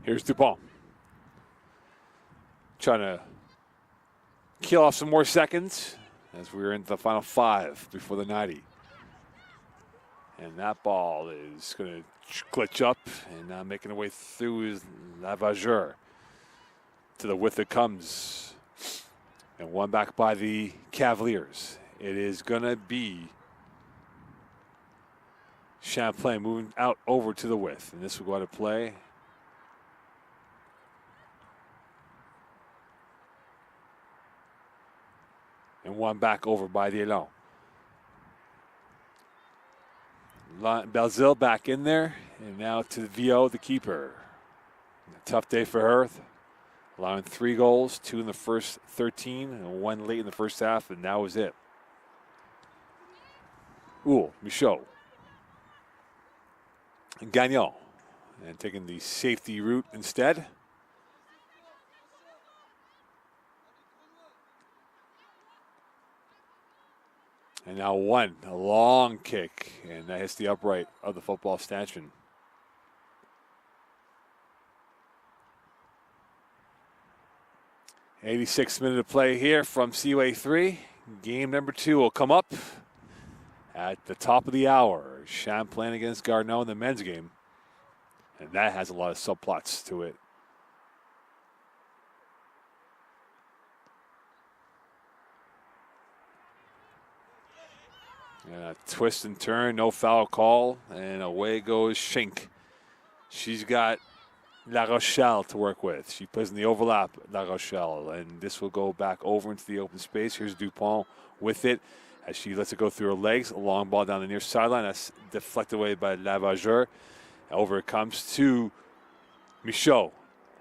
Here's Dupont. Trying to kill off some more seconds as we're into the final 5 before the 90. And that ball is going to glitch up and now making her way through is Lavageur. To the width it comes. And one back by the Cavaliers. It is going to be Champlain moving out over to the width. And this will go out of play. And one back over by the Elan. Belzile back in there. And now to VO, the keeper. A tough day for her. Allowing 3 goals, 2 in the first 13, and 1 late in the first half, and that was it. Ooh, Michaud. And Garneau. And taking the safety route instead. And now a long kick, and that hits the upright of the football stanchion. '86th minute of play here from Seaway 3. Game number 2 will come up at the top of the hour. Champlain against Garneau in the men's game. And that has a lot of subplots to it. And a twist and turn, no foul call, and away goes Schenk. She's got La Rochelle to work with. She plays in the overlap, La Rochelle, and this will go back over into the open space. Here's Dupont with it as she lets it go through her legs. A long ball down the near sideline. That's deflected away by Lavageur. Over it comes to Michaud.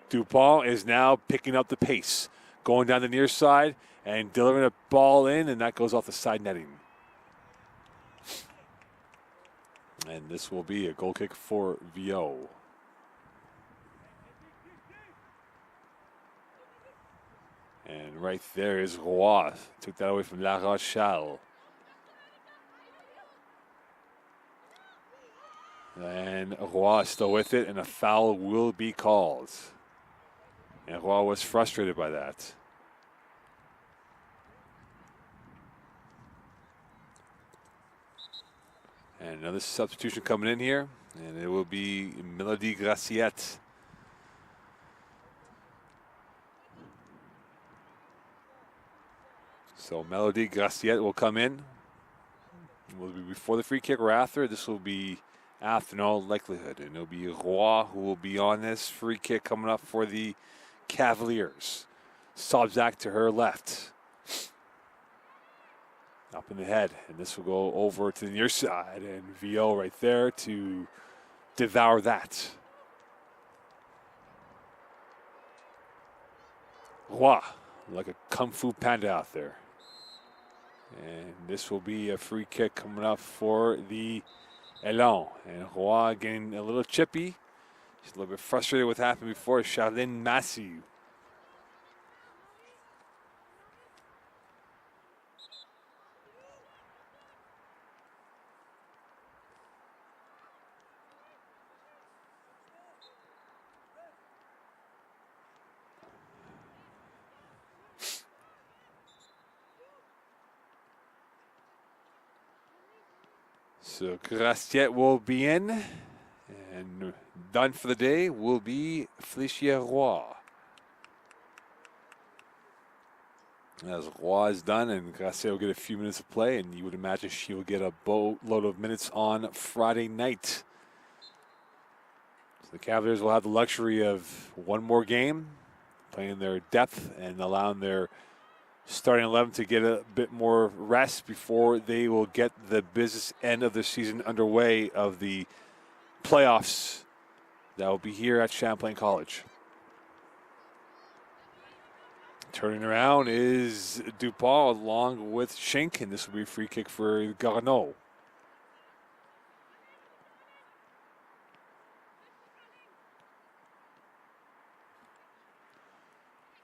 Dupont is now picking up the pace, going down the near side and delivering a ball in, and that goes off the side netting. And this will be a goal kick for VO. And right there is Roy. Took that away from La Rochelle. And Roy still with it, and a foul will be called. And Roy was frustrated by that. And another substitution coming in here, and it will be Melody Graciette. So Melody Graciette will come in. Will it be before the free kick or after? This will be after, in all likelihood. And it'll be Roy who will be on this free kick coming up for the Cavaliers. Sobzak to her left. Up in the head, and this will go over to the near side, and VO right there to devour that. Roy, like a kung fu panda out there. And this will be a free kick coming up for the Elan. And Roy getting a little chippy. She's a little bit frustrated with what happened before. Charlene Massey. So Graciette will be in, and done for the day will be Felicia Roy. As Roy is done, and Graciette will get a few minutes of play, and you would imagine she will get a boatload of minutes on Friday night. So the Cavaliers will have the luxury of one more game, playing their depth and allowing their starting 11 to get a bit more rest before they will get the business end of the season underway of the playoffs that will be here at Champlain College. Turning around is Dupont along with Schenk, and this will be a free kick for Garneau.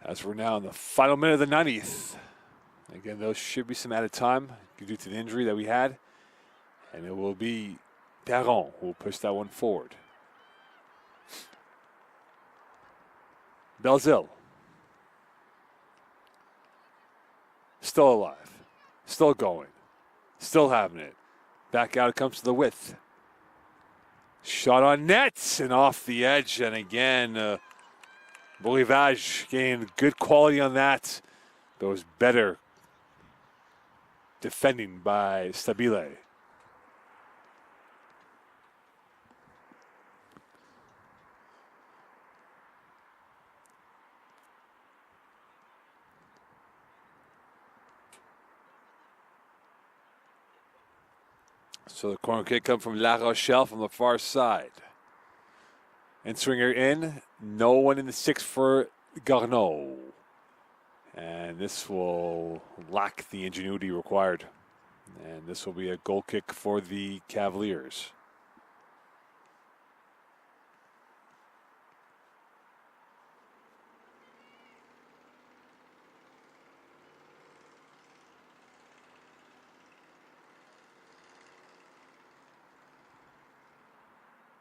As we're now in the final minute of the 90th. Again, those should be some added time due to the injury that we had. And it will be Perron who will push that one forward. Belzil. Still alive. Still going. Still having it. Back out it comes to the width. Shot on net and off the edge. And again, Bolivage gained good quality on that. But it was better defending by Stabile. So the corner kick comes from La Rochelle from the far side. Entering her in, no one in the six for Garneau. And this will lack the ingenuity required. And this will be a goal kick for the Cavaliers.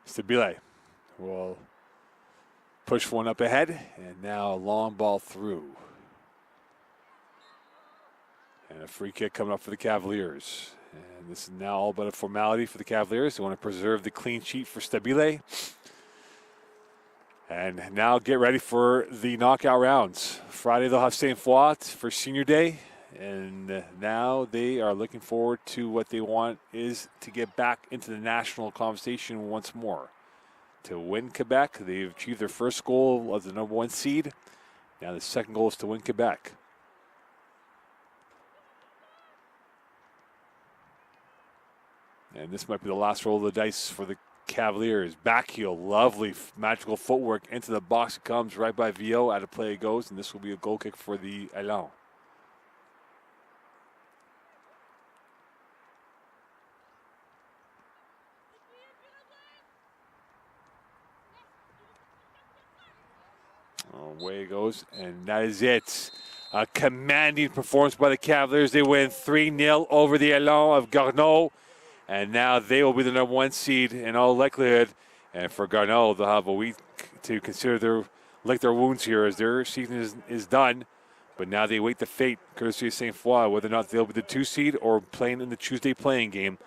Stabile will push one up ahead, and now a long ball through. And a free kick coming up for the Cavaliers. And this is now all but a formality for the Cavaliers. They want to preserve the clean sheet for Stabile. And now get ready for the knockout rounds. Friday they'll have St. Foy for Senior Day. And now they are looking forward to what they want is to get back into the national conversation once more. To win Quebec, they've achieved their first goal of the #1 seed. Now the second goal is to win Quebec. And this might be the last roll of the dice for the Cavaliers. Back heel, lovely magical footwork into the box. It comes right by Vio. Out of play it goes, and this will be a goal kick for the Elan. Away it goes, and that is it. A commanding performance by the Cavaliers. They win 3-0 over the Elan of Garneau, and now they will be the #1 seed in all likelihood. And for Garneau, they'll have a week to consider lick their wounds here as their season is done. But now they wait the fate, courtesy of St. Foy, whether or not they'll be the 2 seed or playing in the Tuesday playing game.